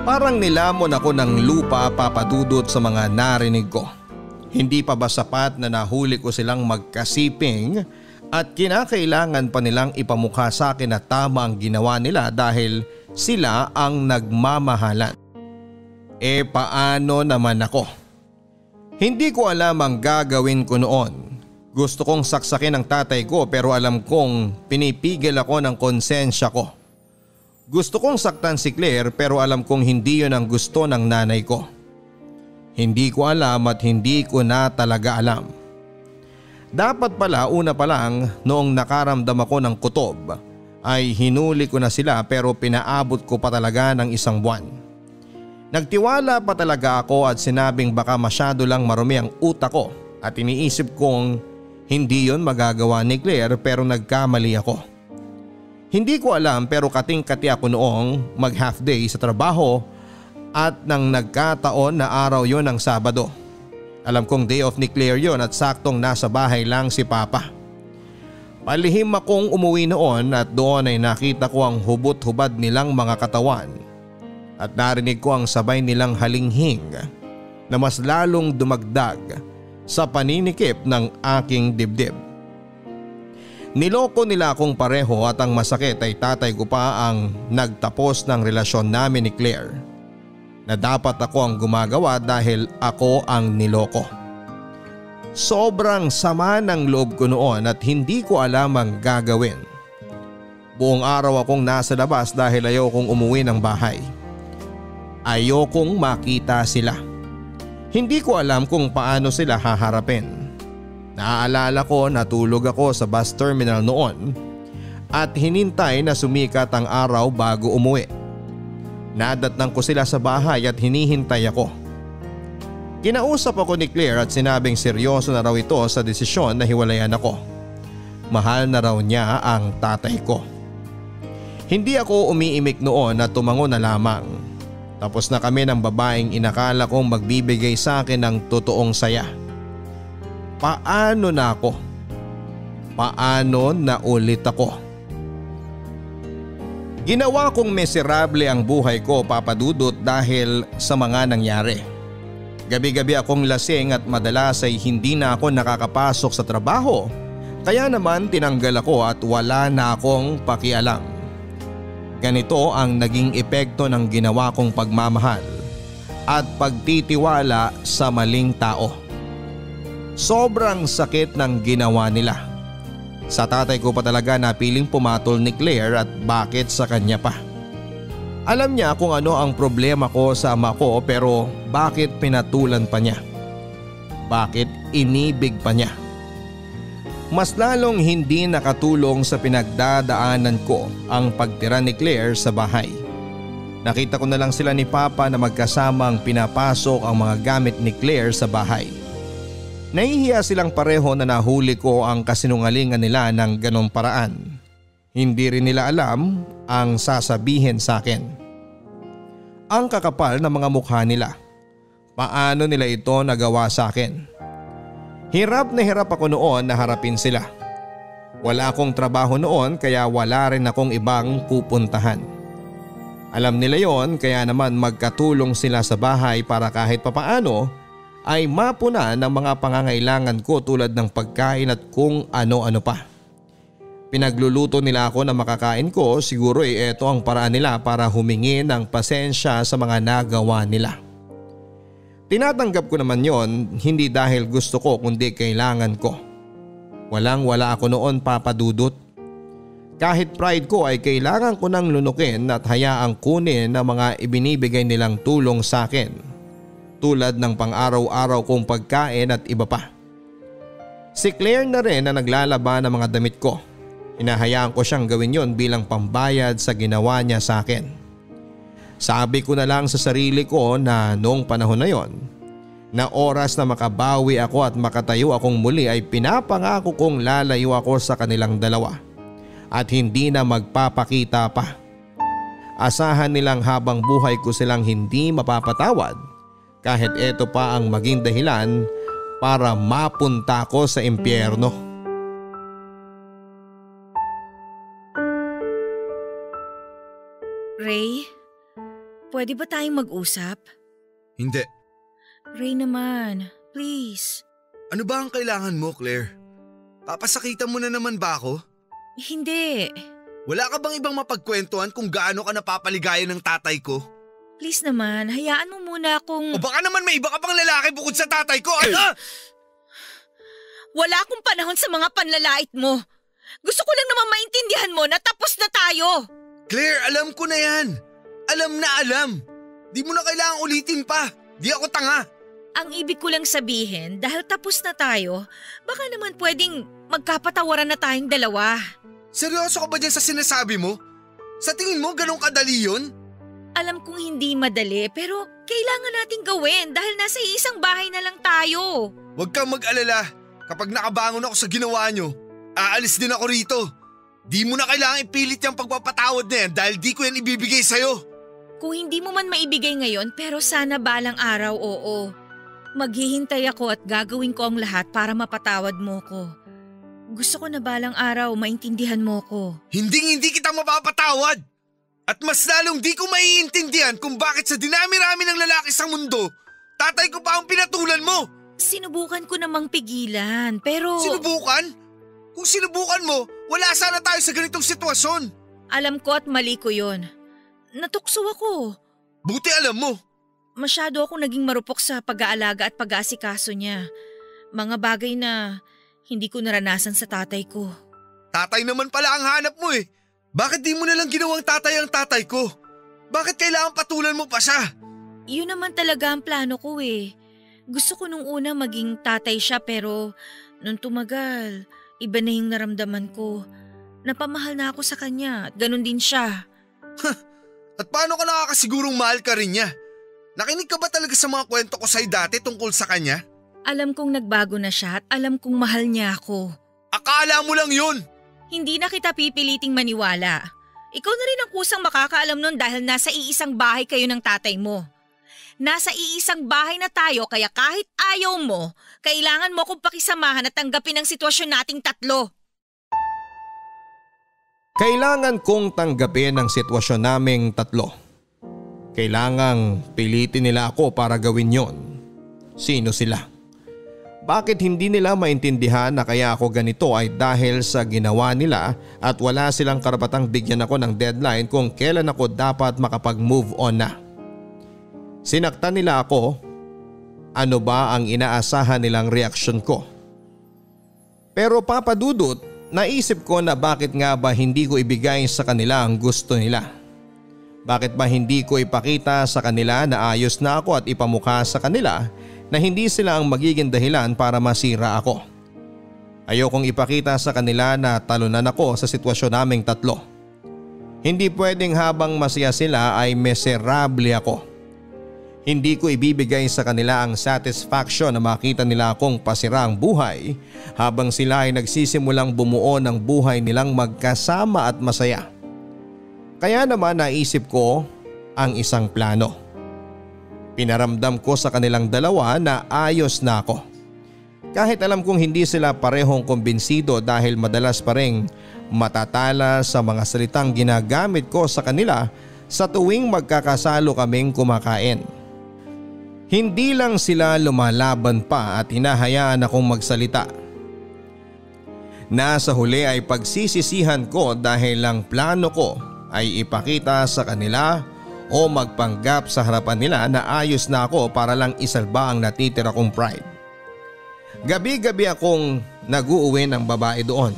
Speaker 2: Parang nilamon ako ng lupa, Papa Dudut, sa mga narinig ko. Hindi pa ba sapat na nahuli ko silang magkasiping at kinakailangan pa nilang ipamukha sa akin na tama ang ginawa nila dahil sila ang nagmamahalan? Paano naman ako? Hindi ko alam ang gagawin ko noon. Gusto kong saksakin ang tatay ko pero alam kong pinipigil ako ng konsensya ko. Gusto kong saktan si Claire pero alam kong hindi yun ang gusto ng nanay ko. Hindi ko alam at hindi ko na talaga alam. Dapat pala una pa lang noong nakaramdam ako ng kutob ay hinuli ko na sila pero pinaabot ko pa talaga ng 1 buwan. Nagtiwala pa talaga ako at sinabing baka masyado lang marumi ang utak ko at iniisip kong hindi yon magagawa ni Claire pero nagkamali ako. Hindi ko alam pero kating-kati ako noong mag half day sa trabaho at nang nagkataon na araw yon ng Sabado. Alam kong day off ni Claire yon at saktong nasa bahay lang si Papa. Palihim akong umuwi noon at doon ay nakita ko ang hubot-hubad nilang mga katawan at narinig ko ang sabay nilang halinghing na mas lalong dumagdag sa paninikip ng aking dibdib. Niloko nila akong pareho at ang masakit ay tatay ko pa ang nagtapos ng relasyon namin ni Claire. Na dapat ako ang gumagawa dahil ako ang niloko. Sobrang sama ng loob ko noon at hindi ko alam ang gagawin. Buong araw akong nasa labas dahil ayokong umuwi ng bahay. Ayokong makita sila. Hindi ko alam kung paano sila haharapin. Naaalala ko natulog ako sa bus terminal noon at hinintay na sumikat ang araw bago umuwi. Nadatnang ko sila sa bahay at hinihintay ako. Kinausap ako ni Claire at sinabing seryoso na raw ito sa desisyon na hiwalayan ako. Mahal na raw niya ang tatay ko. Hindi ako umiimik noon at tumango na lamang. Tapos na kami ng babaeng inakala kong magbibigay sa akin ng totoong saya. Paano na ako? Paano na ulit ako? Ginawa kong miserable ang buhay ko, Papa Dudut, dahil sa mga nangyari. Gabi-gabi akong lasing at madalas ay hindi na ako nakakapasok sa trabaho. Kaya naman tinanggal ako at wala na akong pakialam. Ganito ang naging epekto ng ginawa kong pagmamahal at pagtitiwala sa maling tao. Sobrang sakit ng ginawa nila. Sa tatay ko pa talaga napiling pumatol ni Claire at bakit sa kanya pa. Alam niya kung ano ang problema ko sa ama ko pero bakit pinatulan pa niya? Bakit inibig pa niya? Mas lalong hindi nakatulong sa pinagdadaanan ko ang pagtira ni Claire sa bahay. Nakita ko na lang sila ni Papa na magkasamang pinapasok ang mga gamit ni Claire sa bahay. Nahihiya silang pareho na nahuli ko ang kasinungalingan nila ng ganong paraan. Hindi rin nila alam ang sasabihin sa akin. Ang kakapal ng mga mukha nila. Paano nila ito nagawa sa akin? Hirap na hirap ako noon na harapin sila. Wala akong trabaho noon kaya wala rin akong ibang pupuntahan. Alam nila yon kaya naman magkatulong sila sa bahay para kahit papaano ay mapuna ng mga pangangailangan ko tulad ng pagkain at kung ano-ano pa. Pinagluluto nila ako na makakain ko, siguro ito ang paraan nila para humingi ng pasensya sa mga nagawa nila. Tinatanggap ko naman yon, hindi dahil gusto ko kundi kailangan ko. Walang-wala ako noon, Papa Dudut. Kahit pride ko ay kailangan ko nang lunukin at hayaang kunin ang mga ibinibigay nilang tulong sa akin, tulad ng pang-araw-araw kong pagkain at iba pa. Si Claire na rin na naglalaba ng mga damit ko. Hinahayaan ko siyang gawin yon bilang pambayad sa ginawa niya sa akin. Sabi ko na lang sa sarili ko na noong panahon na yon, na oras na makabawi ako at makatayo akong muli ay pinapangako kong lalayo ako sa kanilang dalawa at hindi na magpapakita pa. Asahan nilang habang buhay ko silang hindi mapapatawad kahit ito pa ang maging dahilan para mapunta ko sa impyerno.
Speaker 6: Ray, pwede ba tayong mag-usap?
Speaker 5: Hindi.
Speaker 6: Ray naman, please.
Speaker 5: Ano ba ang kailangan mo, Claire? Papasakitan mo na naman ba ako?
Speaker 6: Hindi.
Speaker 5: Wala ka bang ibang mapagkwentuhan kung gaano ka napapaligayan ng tatay ko?
Speaker 6: Please naman, hayaan mo muna akong…
Speaker 5: O baka naman may iba ka pang lalaki bukod sa tatay ko, ano?
Speaker 6: Wala akong panahon sa mga panlalait mo. Gusto ko lang naman maintindihan mo na tapos na tayo.
Speaker 5: Claire, alam ko na yan. Alam na alam. Di mo na kailangang ulitin pa. Di ako tanga.
Speaker 6: Ang ibig ko lang sabihin, dahil tapos na tayo, baka naman pwedeng magkapatawaran na tayong dalawa.
Speaker 5: Seryoso ka ba dyan sa sinasabi mo? Sa tingin mo ganun kadali yun?
Speaker 6: Alam kong hindi madali pero kailangan nating gawin dahil nasa isang bahay na lang tayo.
Speaker 5: Huwag kang mag-alala. Kapag nakabangon ako sa ginawa nyo, aalis din ako rito. Di mo na kailangan ipilit yung pagpapatawad na yan dahil di ko yan ibibigay sa'yo.
Speaker 6: Kung hindi mo man maibigay ngayon pero sana balang araw, oo. Maghihintay ako at gagawin ko ang lahat para mapatawad mo ko. Gusto ko na balang araw maintindihan mo ko.
Speaker 5: Hindi kita mapapatawad. At mas lalong di ko maiintindihan kung bakit sa dinami-rami ng lalaki sa mundo, tatay ko pa ang pinatulan mo.
Speaker 6: Sinubukan ko namang pigilan pero…
Speaker 5: Sinubukan? Kung sinubukan mo, wala sana tayo sa ganitong sitwasyon.
Speaker 6: Alam ko at mali ko yon. Natukso ako.
Speaker 5: Buti alam mo.
Speaker 6: Masyado akong naging marupok sa pag-aalaga at pag-aasikaso niya. Mga bagay na hindi ko naranasan sa tatay ko.
Speaker 5: Tatay naman pala ang hanap mo eh. Bakit di mo nalang ginawang tatay ang tatay ko? Bakit kailangan patulan mo pa siya?
Speaker 6: Yun naman talaga ang plano ko eh. Gusto ko nung una maging tatay siya pero nung tumagal, iba na yung naramdaman ko. Napamahal na ako sa kanya at ganun din siya.
Speaker 5: At paano ka nakakasigurong mahal ka rin niya? Nakinig ka ba talaga sa mga kwento ko sa'yo dati tungkol sa kanya?
Speaker 6: Alam kong nagbago na siya at alam kong mahal niya ako.
Speaker 5: Akala mo lang yun!
Speaker 6: Hindi na kita pipiliting maniwala. Ikaw na rin ang kusang makakaalam nun dahil nasa iisang bahay kayo ng tatay mo. Nasa iisang bahay na tayo kaya kahit ayaw mo, kailangan mo akong pakisamahan at tanggapin ang sitwasyon nating tatlo.
Speaker 2: Kailangan kong tanggapin ang sitwasyon naming tatlo. Kailangang pilitin nila ako para gawin yon. Sino sila? Bakit hindi nila maintindihan na kaya ako ganito ay dahil sa ginawa nila at wala silang karapatang bigyan ako ng deadline kung kailan ako dapat makapag-move on na? Sinaktan nila ako. Ano ba ang inaasahan nilang reaksyon ko? Pero Papa Dudut, naisip ko na bakit nga ba hindi ko ibigay sa kanila ang gusto nila? Bakit ba hindi ko ipakita sa kanila na ayos na ako at ipamukha sa kanila na hindi sila ang magiging dahilan para masira ako? Ayokong ipakita sa kanila na talunan ako sa sitwasyon naming tatlo. Hindi pwedeng habang masaya sila ay miserable ako. Hindi ko ibibigay sa kanila ang satisfaction na makita nila akong pasira ang buhay habang sila ay nagsisimulang bumuo ng buhay nilang magkasama at masaya. Kaya naman naisip ko ang isang plano. Pinaramdam ko sa kanilang dalawa na ayos na ako. Kahit alam kong hindi sila parehong kumbinsido dahil madalas pa ring matatala sa mga salitang ginagamit ko sa kanila sa tuwing magkakasalo kaming kumakain. Hindi lang sila lumalaban pa at hinahayaan akong magsalita. Nasa huli ay pagsisisihan ko dahil ang plano ko ay ipakita sa kanila o magpanggap sa harapan nila na ayos na ako para lang isalba ang natitira kong pride. Gabi-gabi akong nag-uuwi ng babae doon.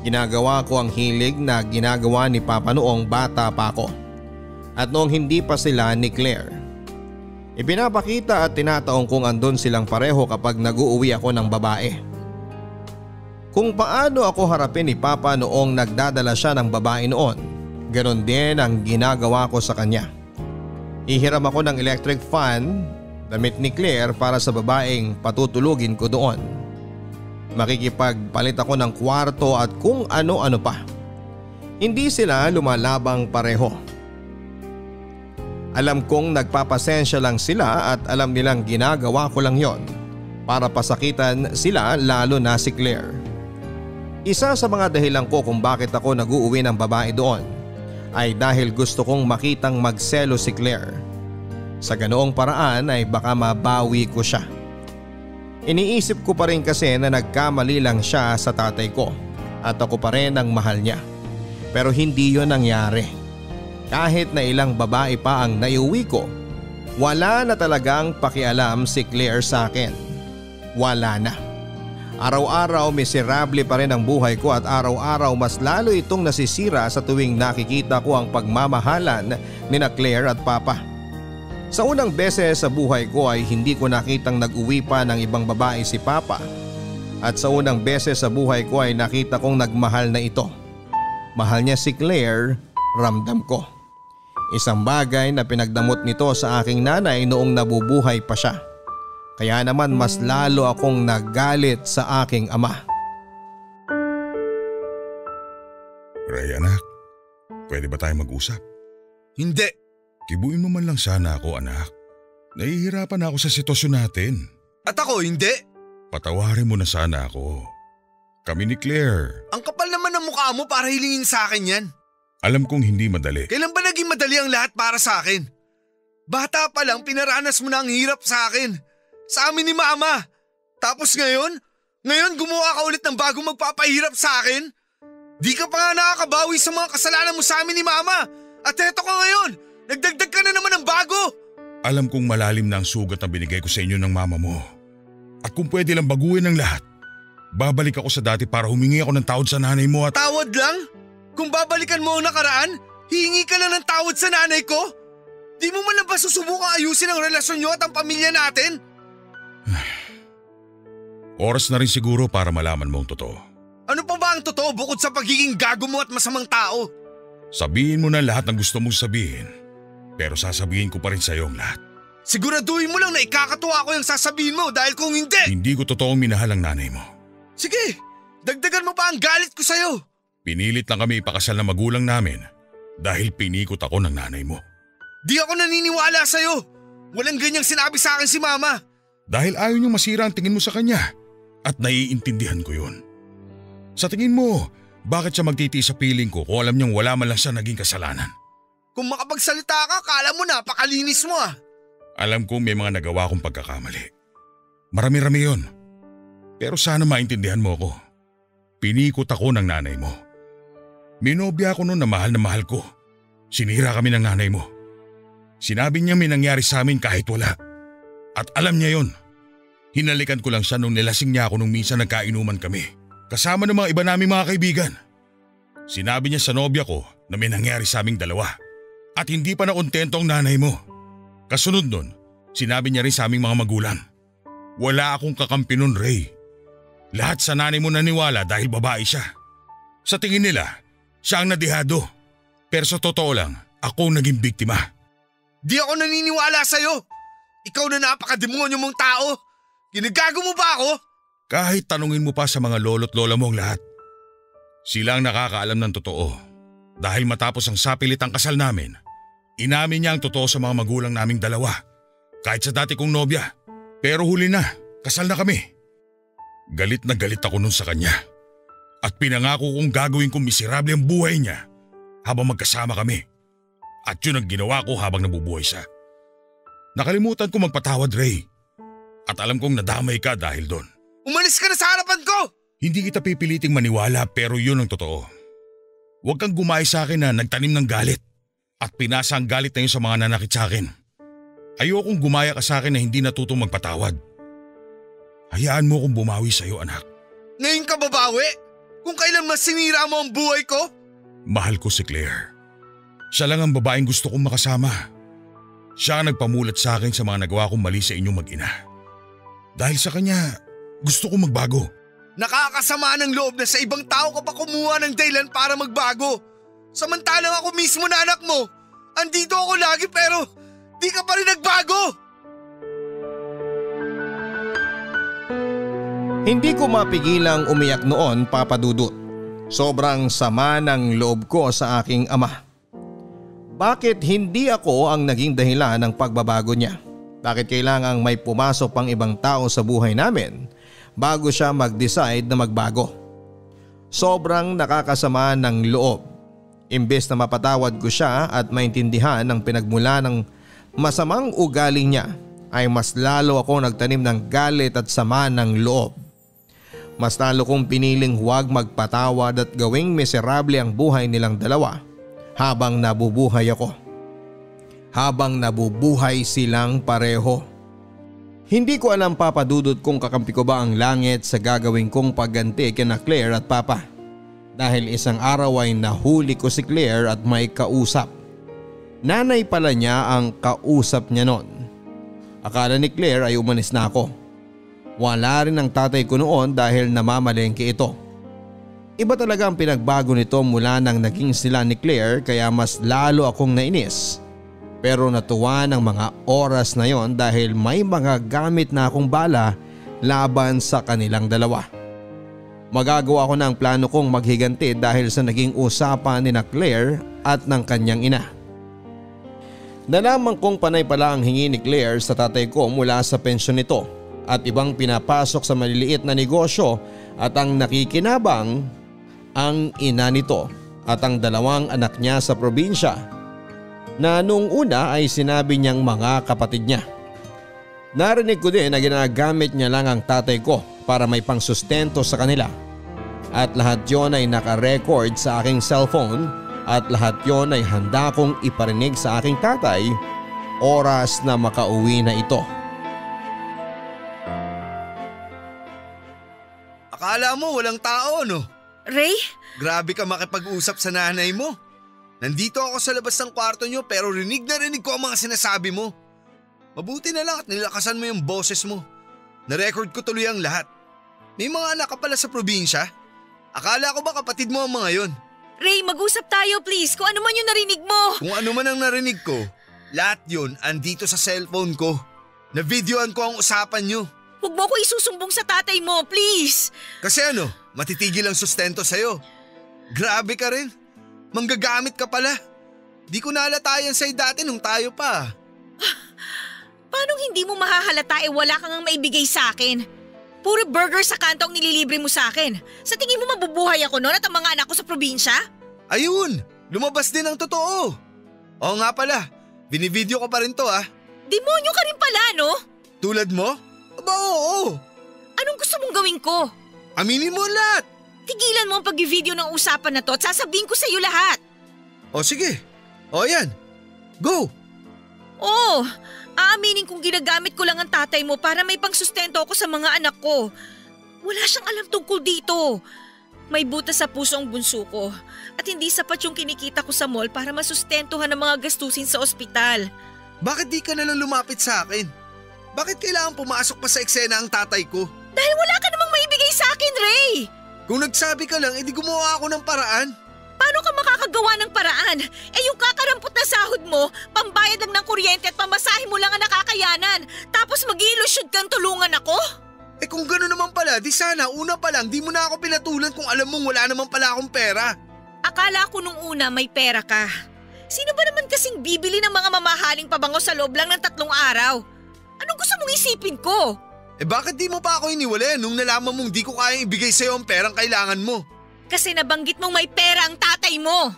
Speaker 2: Ginagawa ko ang hilig na ginagawa ni Papa noong bata pa ako at noong hindi pa sila ni Claire. Ipinapakita at tinataong kung andun silang pareho kapag nag-uuwi ako ng babae. Kung paano ako harapin ni Papa noong nagdadala siya ng babae noon, ganon din ang ginagawa ko sa kanya. Ihiram ako ng electric fan, damit ni Claire para sa babaeng patutulugin ko doon. Makikipagpalit ako ng kwarto at kung ano-ano pa. Hindi sila lumalabang pareho. Alam kong nagpapasensya lang sila at alam nilang ginagawa ko lang yon para pasakitan sila, lalo na si Claire. Isa sa mga dahilan ko kung bakit ako nag-uuwi ng babae doon ay dahil gusto kong makitang magselo si Claire. Sa ganoong paraan ay baka mabawi ko siya. Iniisip ko pa rin kasi na nagkamali lang siya sa tatay ko at ako pa rin ang mahal niya. Pero hindi yon nangyari. Kahit na ilang babae pa ang naiuwi ko, wala na talagang pakialam si Claire sa akin. Wala na. Araw-araw miserable pa rin ang buhay ko at araw-araw mas lalo itong nasisira sa tuwing nakikita ko ang pagmamahalan ni na Claire at Papa. Sa unang beses sa buhay ko ay hindi ko nakitang nag-uwi pa ng ibang babae si Papa. At sa unang beses sa buhay ko ay nakita kong nagmahal na ito. Mahal niya si Claire, ramdam ko. Isang bagay na pinagdamot nito sa aking nanay noong nabubuhay pa siya. Kaya naman mas lalo akong nagalit sa aking ama.
Speaker 7: Ray anak, pwede ba tayo mag-usap?
Speaker 5: Hindi.
Speaker 7: Kibuin mo man lang sana ako anak. Nahihirapan ako sa sitwasyon natin.
Speaker 5: At ako hindi.
Speaker 7: Patawarin mo na sana ako. Kami ni Claire.
Speaker 5: Ang kapal naman ng mukha mo para hilingin sa akin yan.
Speaker 7: Alam kong hindi madali.
Speaker 5: Kailan ba naging madali ang lahat para sa akin? Bata pa lang pinaranas mo na ang hirap sa akin. Sa amin ni Mama. Tapos ngayon gumawa ka ulit ng bagong magpapahirap sa akin? Di ka pa nga nakakabawi sa mga kasalanan mo sa amin ni Mama. At eto ka ngayon, nagdagdag ka na naman ng bago.
Speaker 7: Alam kong malalim na ang sugat na binigay ko sa inyo ng mama mo. At kung pwede lang baguhin ang lahat, babalik ako sa dati para humingi ako ng tawad sa nanay mo at…
Speaker 5: Tawad lang? Kung babalikan mo ang nakaraan, hihingi ka lang ng tawad sa nanay ko? Di mo man lang ba susubukang ayusin ang relasyon nyo at ang pamilya natin?
Speaker 7: Oras na rin siguro para malaman mo ang totoo.
Speaker 5: Ano pa ba ang totoo bukod sa pagiging gago mo at masamang tao?
Speaker 7: Sabihin mo na lahat ng gusto mong sabihin, pero sasabihin ko pa rin sa'yo ang lahat.
Speaker 5: Siguraduhin mo lang na ikakatuwa ko yung sasabihin mo dahil kung hindi…
Speaker 7: Hindi ko totoong minahal ang nanay mo.
Speaker 5: Sige, dagdagan mo pa ang galit ko sa'yo.
Speaker 7: Pinilit lang kami ipakasal ng magulang namin dahil pinikot ako ng nanay mo.
Speaker 5: Di ako naniniwala sa'yo. Walang ganyang sinabi sa akin si Mama.
Speaker 7: Dahil ayaw niyang masira ang tingin mo sa kanya at naiintindihan ko yun. Sa tingin mo, bakit siya magtitiis sa piling ko kung alam niyang wala man lang siya naging kasalanan?
Speaker 5: Kung makapagsalita ka, kala mo napakalinis mo ah.
Speaker 7: Alam kong may mga nagawa kong pagkakamali. Marami-rami yun. Pero sana maintindihan mo ako. Pinikot ako ng nanay mo. Minobya ako noon na mahal ko. Sinira kami ng nanay mo. Sinabi niya may nangyari sa amin kahit wala. At alam niya yon. Hinalikan ko lang siya nung nilasing niya ako nung minsan nagkainuman kami. Kasama ng mga iba naming mga kaibigan. Sinabi niya sa nobya ko na may nangyari sa aming dalawa. At hindi pa nakontento ang nanay mo. Kasunod nun, sinabi niya rin sa aming mga magulang. Wala akong kakampi nun, Ray. Lahat sa nanay mo naniwala dahil babae siya. Sa tingin nila, siya ang nadihado. Pero sa totoo lang, ako ang naging biktima.
Speaker 5: Di ako naniniwala sa'yo. Ikaw na napakademonyo mong tao. Ginagago mo ba ako?
Speaker 7: Kahit tanungin mo pa sa mga lolo't lola mo ang lahat. Sila ang nakakaalam ng totoo. Dahil matapos ang sapilit ang kasal namin, inamin niya ang totoo sa mga magulang naming dalawa. Kahit sa dati kong nobya. Pero huli na, kasal na kami. Galit na galit ako nun sa kanya. At pinangako kong gagawin kong miserable ang buhay niya habang magkasama kami. At yun ang ginawa ko habang nabubuhay siya. Nakalimutan ko magpatawad, Ray. At alam kong nadamay ka dahil doon.
Speaker 5: Umalis ka na sa harapan ko!
Speaker 7: Hindi kita pipiliting maniwala pero yun ang totoo. Huwag kang gumaya sa akin na nagtanim ng galit at pinasa ang galit na yun sa mga nanakit sa akin. Ayokong gumaya ka sa akin na hindi natutong magpatawad. Hayaan mo akong bumawi sa iyo, anak.
Speaker 5: Ngayon ka babawi? Kung kailan mas sinira mo ang buhay ko?
Speaker 7: Mahal ko si Claire. Siya lang ang babaeng gusto kong makasama. Siya ang nagpamulat sa akin sa mga nagawa kong mali sa inyong mag-ina. Dahil sa kanya, gusto kong magbago.
Speaker 5: Nakakasama ng loob na sa ibang tao ka pa kumuha ng dahilan para magbago. Samantalang ako mismo na anak mo. Andito ako lagi pero di ka pa rin nagbago.
Speaker 2: Hindi ko mapigilang umiyak noon, Papa Dudut. Sobrang sama ng loob ko sa aking ama. Bakit hindi ako ang naging dahilan ng pagbabago niya? Bakit kailangang may pumasok pang ibang tao sa buhay namin bago siya mag-decide na magbago? Sobrang nakakasama ng loob. Imbes na mapatawad ko siya at maintindihan ang pinagmula ng masamang ugali niya, ay mas lalo ako nagtanim ng galit at sama ng loob. Mas lalo kong piniling huwag magpatawad at gawing miserable ang buhay nilang dalawa habang nabubuhay ako. Habang nabubuhay silang pareho. Hindi ko alam, Papa Dudut, kung kakampi ko ba ang langit sa gagawin kong pagganti kina Claire at Papa. Dahil isang araw ay nahuli ko si Claire at may kausap. Nanay pala niya ang kausap niya noon. Akala ni Claire ay umalis na ako. Wala rin ang tatay ko noon dahil namamalengke ito. Iba talaga ang pinagbago nito mula nang naging sila ni Claire, kaya mas lalo akong nainis. Pero natuwa ng mga oras na yon dahil may mga gamit na akong bala laban sa kanilang dalawa. Magagawa ko na ang plano kong maghiganti dahil sa naging usapan ni na Claire at ng kanyang ina. Nalaman kong panay pala ang hingi ni Claire sa tatay ko mula sa pensyon nito at ibang pinapasok sa maliliit na negosyo, at ang nakikinabang ang ina nito at ang dalawang anak niya sa probinsya na nung una ay sinabi niyang mga kapatid niya. Narinig ko din na ginagamit niya lang ang tatay ko para may pangsustento sa kanila, at lahat yon ay nakarecord sa aking cellphone, at lahat yon ay handa kong iparinig sa aking tatay oras na makauwi na ito.
Speaker 5: Akala mo walang tao, no?
Speaker 6: Ray?
Speaker 5: Grabe ka makipag-usap sa nanay mo. Nandito ako sa labas ng kwarto nyo pero rinig na rinig ko ang mga sinasabi mo. Mabuti na lang at nilakasan mo yung boses mo. Na-record ko tuloy ang lahat. May mga anak ka pala sa probinsya? Akala ko ba kapatid mo ang mga yon?
Speaker 6: Ray, mag-usap tayo please kung ano man yung narinig mo.
Speaker 5: Kung ano man ang narinig ko, lahat yun andito sa cellphone ko. Na-videoan ko ang usapan nyo.
Speaker 6: Huwag mo ko isusumbong sa tatay mo, please.
Speaker 5: Kasi ano, matitigil ang sustento sa'yo. Grabe ka rin. Manggagamit ka pala. Di ko naalatayan sa'yo dati nung tayo pa.
Speaker 6: Paano hindi mo mahahalata wala kang ang maibigay sa akin? Puro burger sa kanto ang nililibre mo sa akin. Sa tingin mo mabubuhay ako noon at ang mga anak ko sa probinsya?
Speaker 5: Ayun, lumabas din ang totoo. Oo nga pala, binivideo ko pa rin to ah.
Speaker 6: Demonyo ka rin pala, no?
Speaker 5: Tulad mo? Aba oo.
Speaker 6: Anong gusto mong gawin ko?
Speaker 5: Aminin mo lahat.
Speaker 6: Tigilan mo ang pag-video ng usapan na to at sasabihin ko sa iyo lahat.
Speaker 5: O sige, o yan, go.
Speaker 6: Oo, aaminin kong ginagamit ko lang ang tatay mo para may pangsustento ako sa mga anak ko. Wala siyang alam tungkol dito. May butas sa puso ang bunso ko at hindi sapat yung kinikita ko sa mall para masustentuhan ang mga gastusin sa ospital.
Speaker 5: Bakit di ka nalang lumapit sa akin? Bakit kailangan pumasok pa sa eksena ang tatay ko?
Speaker 6: Dahil wala ka namang maibigay sa akin, Ray!
Speaker 5: Kung nagsabi ka lang, edi gumawa ako ng paraan.
Speaker 6: Paano ka makakagawa ng paraan? Yung kakarampot na sahod mo, pambayad lang ng kuryente at pamasahe mo lang ang nakakayanan. Tapos mag-iilusyod kang tulungan ako?
Speaker 5: Kung gano'n naman pala, di sana una pa lang di mo na ako pinatulan kung alam mong wala naman pala akong pera.
Speaker 6: Akala ko nung una may pera ka. Sino ba naman kasing bibili ng mga mamahaling pabango sa loob lang ng 3 araw? Anong gusto mong isipin ko?
Speaker 5: Bakit di mo pa ako iniwala nung nalaman mong di ko kayang ibigay sa'yo ang perang kailangan mo?
Speaker 6: Kasi nabanggit mong may pera ang tatay mo.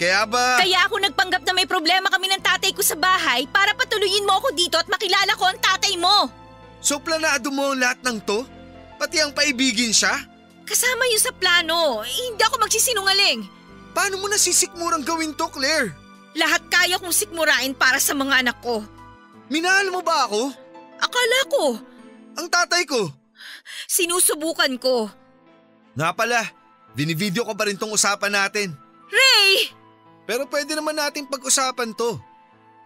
Speaker 5: Kaya ba…
Speaker 6: Kaya ako nagpanggap na may problema kami ng tatay ko sa bahay para patuloyin mo ako dito at makilala ko ang tatay mo.
Speaker 5: So planado mo ang lahat ng to? Pati ang paibigin siya?
Speaker 6: Kasama yun sa plano. Hindi ako magsisinungaling.
Speaker 5: Paano mo nasisikmurang gawin to, Claire?
Speaker 6: Lahat kaya kong sikmurain para sa mga anak ko.
Speaker 5: Minahal mo ba ako?
Speaker 6: Akala ko.
Speaker 5: Ang tatay ko?
Speaker 6: Sinusubukan ko.
Speaker 5: Nga pala, binivideo ko pa rin tong usapan natin.
Speaker 6: Ray!
Speaker 5: Pero pwede naman nating pag-usapan to.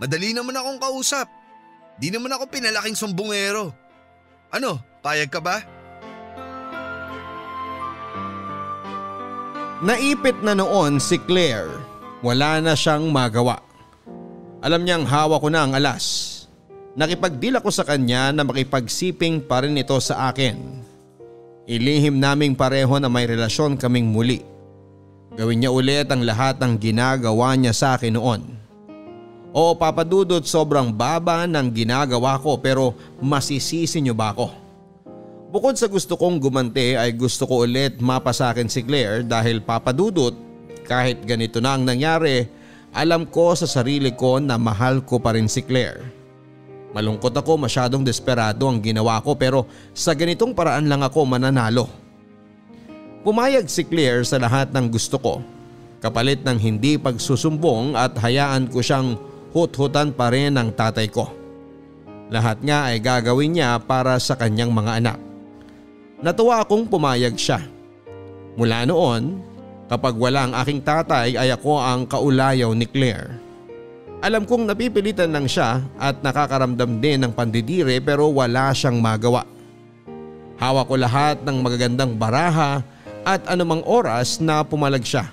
Speaker 5: Madali naman akong kausap. Di naman ako pinalaking sumbongero. Ano, payag ka ba?
Speaker 2: Naipit na noon si Claire. Wala na siyang magawa. Alam niyang hawak ko na ang alas. Nakipagdila ko sa kanya na makipagsiping pa rin ito sa akin. Ilihim naming pareho na may relasyon kaming muli. Gawin niya ulit ang lahat ng ginagawa niya sa akin noon. Oo, Papa Dudut, sobrang baba ng ginagawa ko pero masisisi niyo ba ako? Bukod sa gusto kong gumanti ay gusto ko ulit mapasakin si Claire dahil Papa Dudut, kahit ganito na ang nangyari, alam ko sa sarili ko na mahal ko pa rin si Claire. Malungkot ako, masyadong desperado ang ginawa ko pero sa ganitong paraan lang ako mananalo. Pumayag si Claire sa lahat ng gusto ko, kapalit ng hindi pagsusumbong at hayaan ko siyang hut-hutan pa rin ng tatay ko. Lahat nga ay gagawin niya para sa kanyang mga anak. Natuwa akong pumayag siya. Mula noon, kapag wala ang aking tatay ay ako ang kaulayaw ni Claire. Alam kong napipilitan lang siya at nakakaramdam din ng pandidire pero wala siyang magawa. Hawak ko lahat ng magagandang baraha at anumang oras na pumalag siya.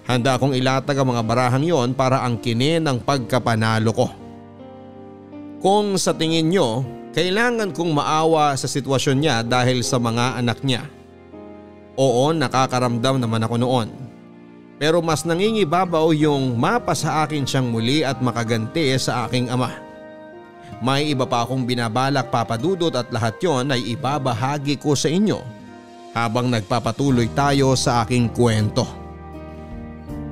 Speaker 2: Handa akong ilatag ang mga barahang yon para angkinin ang pagkapanalo ko. Kung sa tingin nyo, kailangan kong maawa sa sitwasyon niya dahil sa mga anak niya. Oo, nakakaramdam naman ako noon. Pero mas nangingibabaw yung mapa sa akin siyang muli at makaganti sa aking ama. May iba pa akong binabalak, Papa Dudut, at lahat yon ay ibabahagi ko sa inyo habang nagpapatuloy tayo sa aking kwento.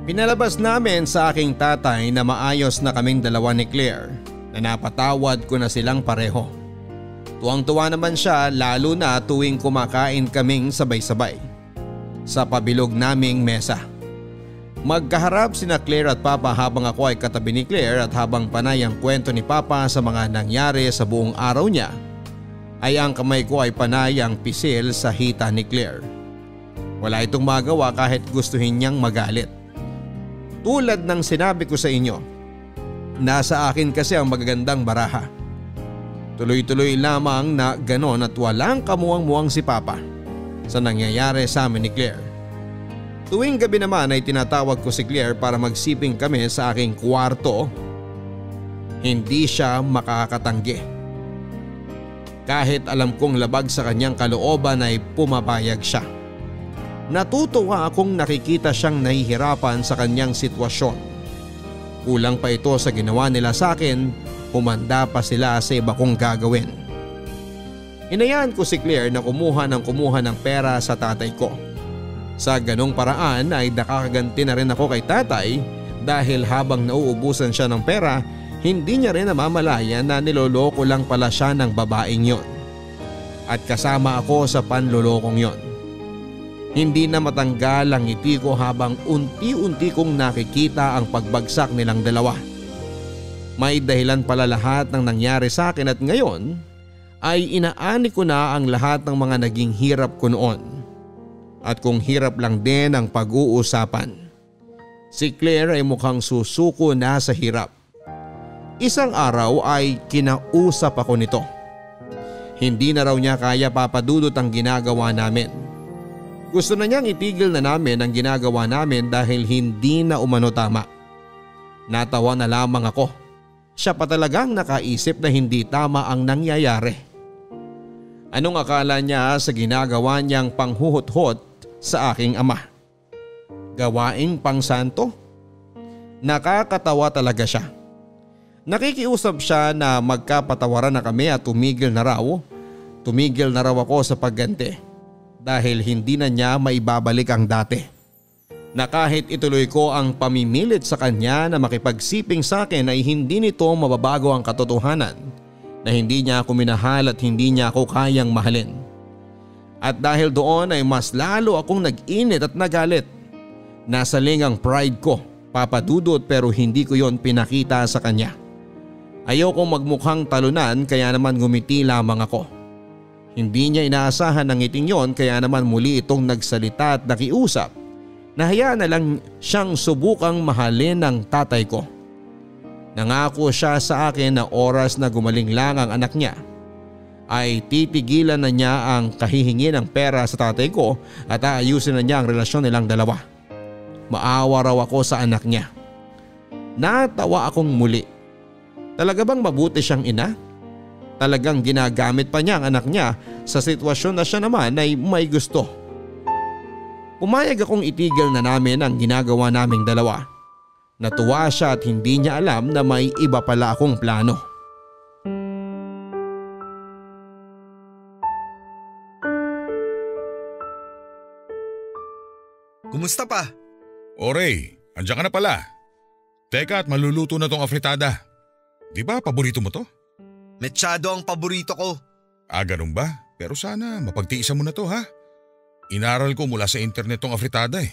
Speaker 2: Pinalabas namin sa aking tatay na maayos na kaming dalawa ni Claire, na napatawad ko na silang pareho. Tuwang-tuwa naman siya lalo na tuwing kumakain kaming sabay-sabay sa pabilog naming mesa. Magkaharap sina Claire at Papa habang ako ay katabi ni Claire at habang panay ang kwento ni Papa sa mga nangyari sa buong araw niya ay ang kamay ko ay panay ang pisil sa hita ni Claire. Wala itong magawa kahit gustuhin niyang magalit. Tulad ng sinabi ko sa inyo, nasa akin kasi ang magagandang baraha. Tuloy-tuloy lamang na ganon at walang kamuwang-muwang si Papa sa nangyayari sa amin ni Claire. Tuwing gabi naman ay tinatawag ko si Claire para magsiping kami sa aking kwarto. Hindi siya makakatanggi. Kahit alam kong labag sa kanyang kalooban ay pumapayag siya. Natutuwa akong nakikita siyang nahihirapan sa kanyang sitwasyon. Kulang pa ito sa ginawa nila sa akin, humanda pa sila sa iba kong gagawin. Inayaan ko si Claire na kumuha ng pera sa tatay ko. Sa ganong paraan ay nakakaganti na rin ako kay tatay dahil habang nauubusan siya ng pera, hindi niya rin namamalayan na niloloko lang pala siya ng babaeng yon. At kasama ako sa panlolokong yon. Hindi na matanggal ang ngiti ko habang unti-unti kong nakikita ang pagbagsak nilang dalawa. May dahilan pala lahat ng nangyari sa akin at ngayon ay inaani ko na ang lahat ng mga naging hirap ko noon. At kung hirap lang din ang pag-uusapan, si Claire ay mukhang susuko na sa hirap. Isang araw ay kinausap ako nito. Hindi na raw niya kaya, Papa Dudut, ang ginagawa namin. Gusto na niyang itigil na namin ang ginagawa namin dahil hindi na umano tama. Natawa na lamang ako. Siya pa talagang nakaisip na hindi tama ang nangyayari. Anong akala niya sa ginagawa niyang panghuhot-hot sa aking ama? Gawaing pangsanto? Nakakatawa talaga siya. Nakikiusap siya na magkapatawaran na kami at tumigil na raw ako sa pagganti dahil hindi na niya maibabalik ang dati. na kahit ituloy ko ang pamimilit sa kanya na makipagsiping sa akin ay hindi nito mababago ang katotohanan na hindi niya ako minahal at hindi niya ako kayang mahalin. At dahil doon ay mas lalo akong nag-init at nagalit. Nasaling ang pride ko, Papa Dudut, pero hindi ko yon pinakita sa kanya. Ayaw kong magmukhang talunan kaya naman ngumiti lamang ako. Hindi niya inaasahan ng ngiting yon kaya naman muli itong nagsalita at nakiusap. Nahayaan na lang siyang subukang mahalin ng tatay ko. Nangako siya sa akin na oras na gumaling lang ang anak niya ay titigilan na niya ang kahihingi ng pera sa tatay ko at aayusin na niya ang relasyon nilang dalawa. Maawa raw ako sa anak niya. Natawa akong muli. Talaga bang mabuti siyang ina? Talagang ginagamit pa niya ang anak niya sa sitwasyon na siya naman ay may gusto. Pumayag akong itigil na namin ang ginagawa naming dalawa. Natuwa siya at hindi niya alam na may iba pala akong plano.
Speaker 5: Kumusta pa?
Speaker 7: O Ray, andiyan ka na pala. Teka at maluluto na tong afritada. Di ba paborito mo to?
Speaker 5: Mechado ang paborito ko.
Speaker 7: Ganun ba? Pero sana mapagtiisan mo na to ha. Inaral ko mula sa internet tong afritada eh.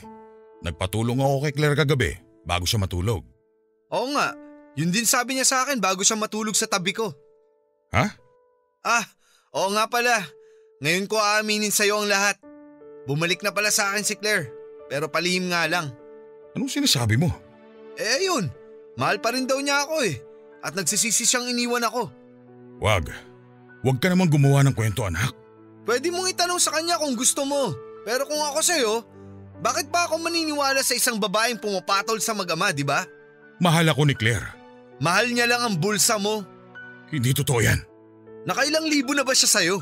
Speaker 7: Nagpatulong ako kay Claire kagabi bago siya matulog.
Speaker 5: Oo nga, yun din sabi niya sa akin bago siya matulog sa tabi ko.
Speaker 7: Ha?
Speaker 5: Oo nga pala. Ngayon ko aaminin sa'yo ang lahat. Bumalik na pala sa akin si Claire, pero palihim nga lang.
Speaker 7: Anong sinasabi mo?
Speaker 5: Ayun, mahal pa rin daw niya ako eh. At nagsisisi siyang iniwan ako.
Speaker 7: Wag ka namang gumawa ng kwento anak.
Speaker 5: Pwede mong itanong sa kanya kung gusto mo. Pero kung ako sa'yo, bakit pa ako maniniwala sa isang babaeng pumapatol sa mag-ama, di ba?
Speaker 7: Mahal ako ni Claire.
Speaker 5: Mahal niya lang ang bulsa mo.
Speaker 7: Hindi totoo yan.
Speaker 5: Nakailang libo na ba siya sa'yo?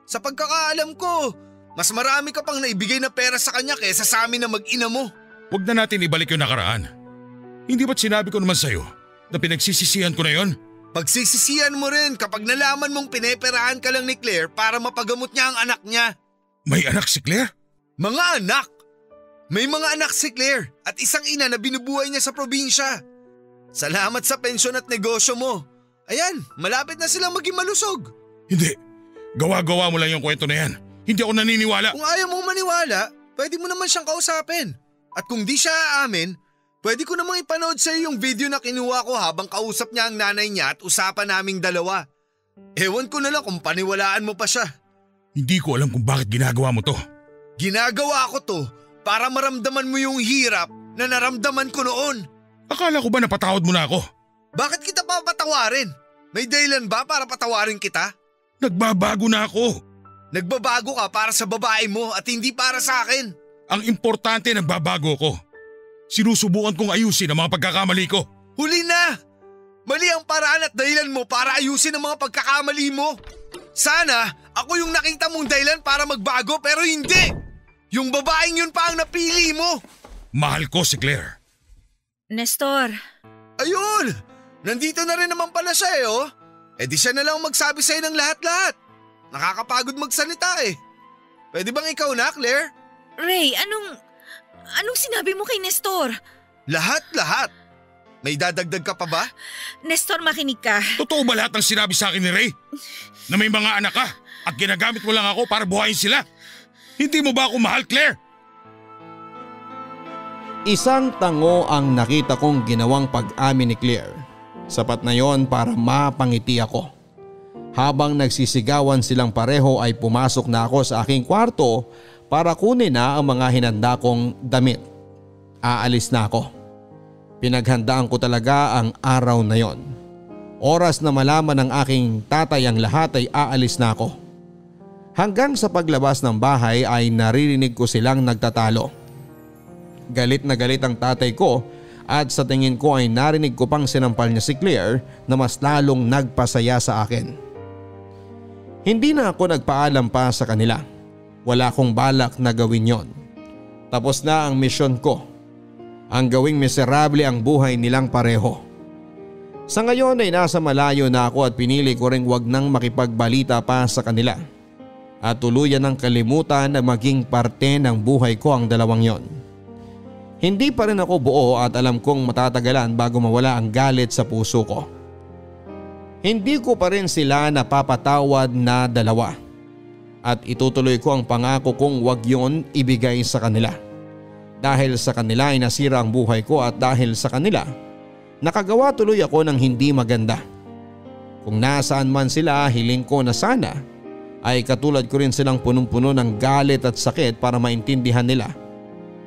Speaker 5: Sa pagkakaalam ko, mas marami ka pang naibigay na pera sa kanya kaysa sa amin na mag-ina mo.
Speaker 7: Huwag na natin ibalik yung nakaraan. Hindi ba't sinabi ko naman sa'yo na pinagsisisihan ko na yon?
Speaker 5: Pagsisisihan mo rin kapag nalaman mong pineperahan ka lang ni Claire para mapagamot niya ang anak niya.
Speaker 7: May anak si Claire?
Speaker 5: Mga anak! May mga anak si Claire at isang ina na binubuhay niya sa probinsya. Salamat sa pensyon at negosyo mo. Ayan, malapit na silang maging malusog.
Speaker 7: Hindi. Gawa-gawa mo lang yung kwento na yan. Hindi ako naniniwala.
Speaker 5: Kung ayaw mong maniwala, pwede mo naman siyang kausapin. At kung di siya aamin, pwede ko namang ipanood sa iyo yung video na kinuha ko habang kausap niya ang nanay niya at usapan naming dalawa. Ewan ko na lang kung paniwalaan mo pa siya.
Speaker 7: Hindi ko alam kung bakit ginagawa mo to.
Speaker 5: Ginagawa ko to para maramdaman mo yung hirap na naramdaman ko noon.
Speaker 7: Akala ko ba napatawad mo na ako?
Speaker 5: Bakit kita papatawarin? May dahilan ba para patawarin kita?
Speaker 7: Nagbabago na ako.
Speaker 5: Nagbabago ka para sa babae mo at hindi para sa akin.
Speaker 7: Ang importante nagbabago ko. Sinusubukan kong ayusin ang mga pagkakamali ko.
Speaker 5: Huli na! Mali ang paraan at dahilan mo para ayusin ang mga pagkakamali mo. Sana ako yung nakita mong dahilan para magbago pero hindi! Yung babaeng yun pa ang napili mo!
Speaker 7: Mahal ko si Claire.
Speaker 6: Nestor.
Speaker 5: Ayun! Nandito na rin naman pala siya eh oh. Eh di siya na lang magsabi sa'yo ng lahat-lahat. Nakakapagod magsalita eh. Pwede bang ikaw na, Claire?
Speaker 6: Ray, anong sinabi mo kay Nestor?
Speaker 5: Lahat-lahat. May dadagdag ka pa ba?
Speaker 6: Nestor, makinig ka.
Speaker 7: Totoo ba lahat ng sinabi sa akin ni Ray? Na may mga anak ka at ginagamit mo lang ako para buhayin sila? Hindi mo ba ako mahal, Claire?
Speaker 2: Isang tango ang nakita kong ginawang pag-amin ni Claire. Sapat na yon para mapangiti ako. Habang nagsisigawan silang pareho ay pumasok na ako sa aking kwarto para kunin na ang mga hinanda kong damit. Aalis na ako. Pinaghandaan ko talaga ang araw na yon. Oras na malaman ng aking tatay ang lahat ay aalis na ako. Hanggang sa paglabas ng bahay ay naririnig ko silang nagtatalo. Galit na galit ang tatay ko at sa tingin ko ay narinig ko pang sinampal niya si Claire na mas lalong nagpasaya sa akin. Hindi na ako nagpaalam pa sa kanila. Wala akong balak na gawin yon. Tapos na ang misyon ko. Ang gawing miserable ang buhay nilang pareho. Sa ngayon ay nasa malayo na ako at pinili ko ring wag nang makipagbalita pa sa kanila. At tuluyan ng kalimutan na maging parte ng buhay ko ang dalawang yon. Hindi pa rin ako buo at alam kong matatagalan bago mawala ang galit sa puso ko. Hindi ko pa rin sila napapatawad na dalawa at itutuloy ko ang pangako kong wag yon ibigay sa kanila. Dahil sa kanila ay nasira ang buhay ko at dahil sa kanila nakagawa tuloy ako ng hindi maganda. Kung nasaan man sila, hiling ko na sana ay katulad ko rin silang punong-puno ng galit at sakit para maintindihan nila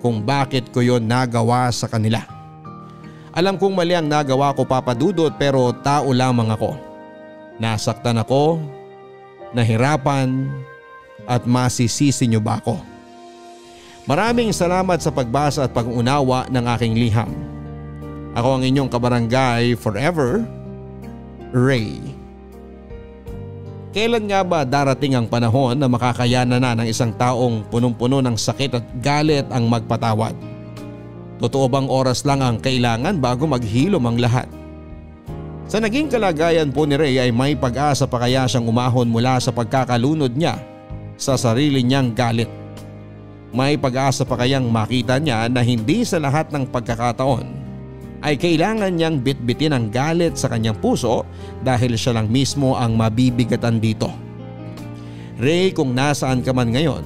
Speaker 2: kung bakit ko yon nagawa sa kanila. Alam kong mali ang nagawa ko, Papa Dudut, pero tao lamang ako. Nasaktan ako, nahirapan at masisisi niyo ba ako? Maraming salamat sa pagbasa at pag-unawa ng aking liham. Ako ang inyong kabarangay forever, Ray. Kailan nga ba darating ang panahon na makakayanan na ng isang taong punong-puno ng sakit at galit ang magpatawad? Totoo bang oras lang ang kailangan bago maghilom ang lahat? Sa naging kalagayan po ni Ray ay may pag-asa pa kaya siyang umahon mula sa pagkakalunod niya sa sarili niyang galit? May pag-asa pa kayang makita niya na hindi sa lahat ng pagkakataon ay kailangan niyang bitbitin ang galit sa kanyang puso dahil siya lang mismo ang mabibigatan dito? Ray, kung nasaan ka man ngayon,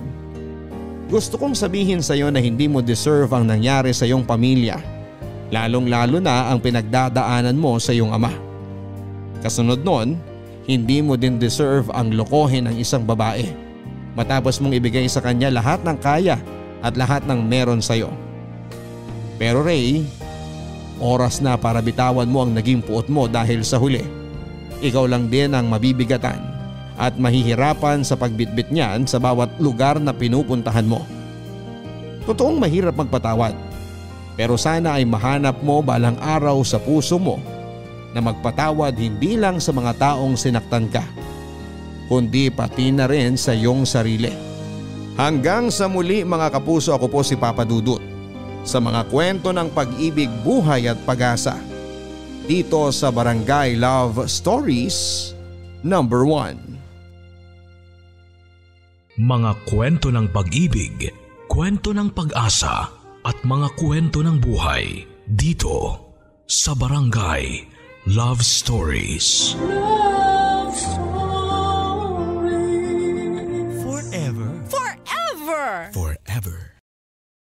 Speaker 2: gusto kong sabihin sa iyo na hindi mo deserve ang nangyari sa iyong pamilya, lalong-lalo na ang pinagdadaanan mo sa iyong ama. Kasunod nun, hindi mo din deserve ang lokohin ng isang babae matapos mong ibigay sa kanya lahat ng kaya at lahat ng meron sa iyo. Pero Ray, oras na para bitawan mo ang naging puot mo dahil sa huli, ikaw lang din ang mabibigatan at mahihirapan sa pagbitbit niyan sa bawat lugar na pinupuntahan mo. Totoong mahirap magpatawad, pero sana ay mahanap mo balang araw sa puso mo na magpatawad hindi lang sa mga taong sinaktan ka, kundi pati na rin sa iyong sarili. Hanggang sa muli mga kapuso, ako po si Papa Dudut sa mga kwento ng pag-ibig, buhay at pag-asa dito sa Barangay Love Stories number 1.
Speaker 3: Mga kwento ng pag-ibig, kwento ng pag-asa at mga kwento ng buhay dito sa Barangay Love Stories.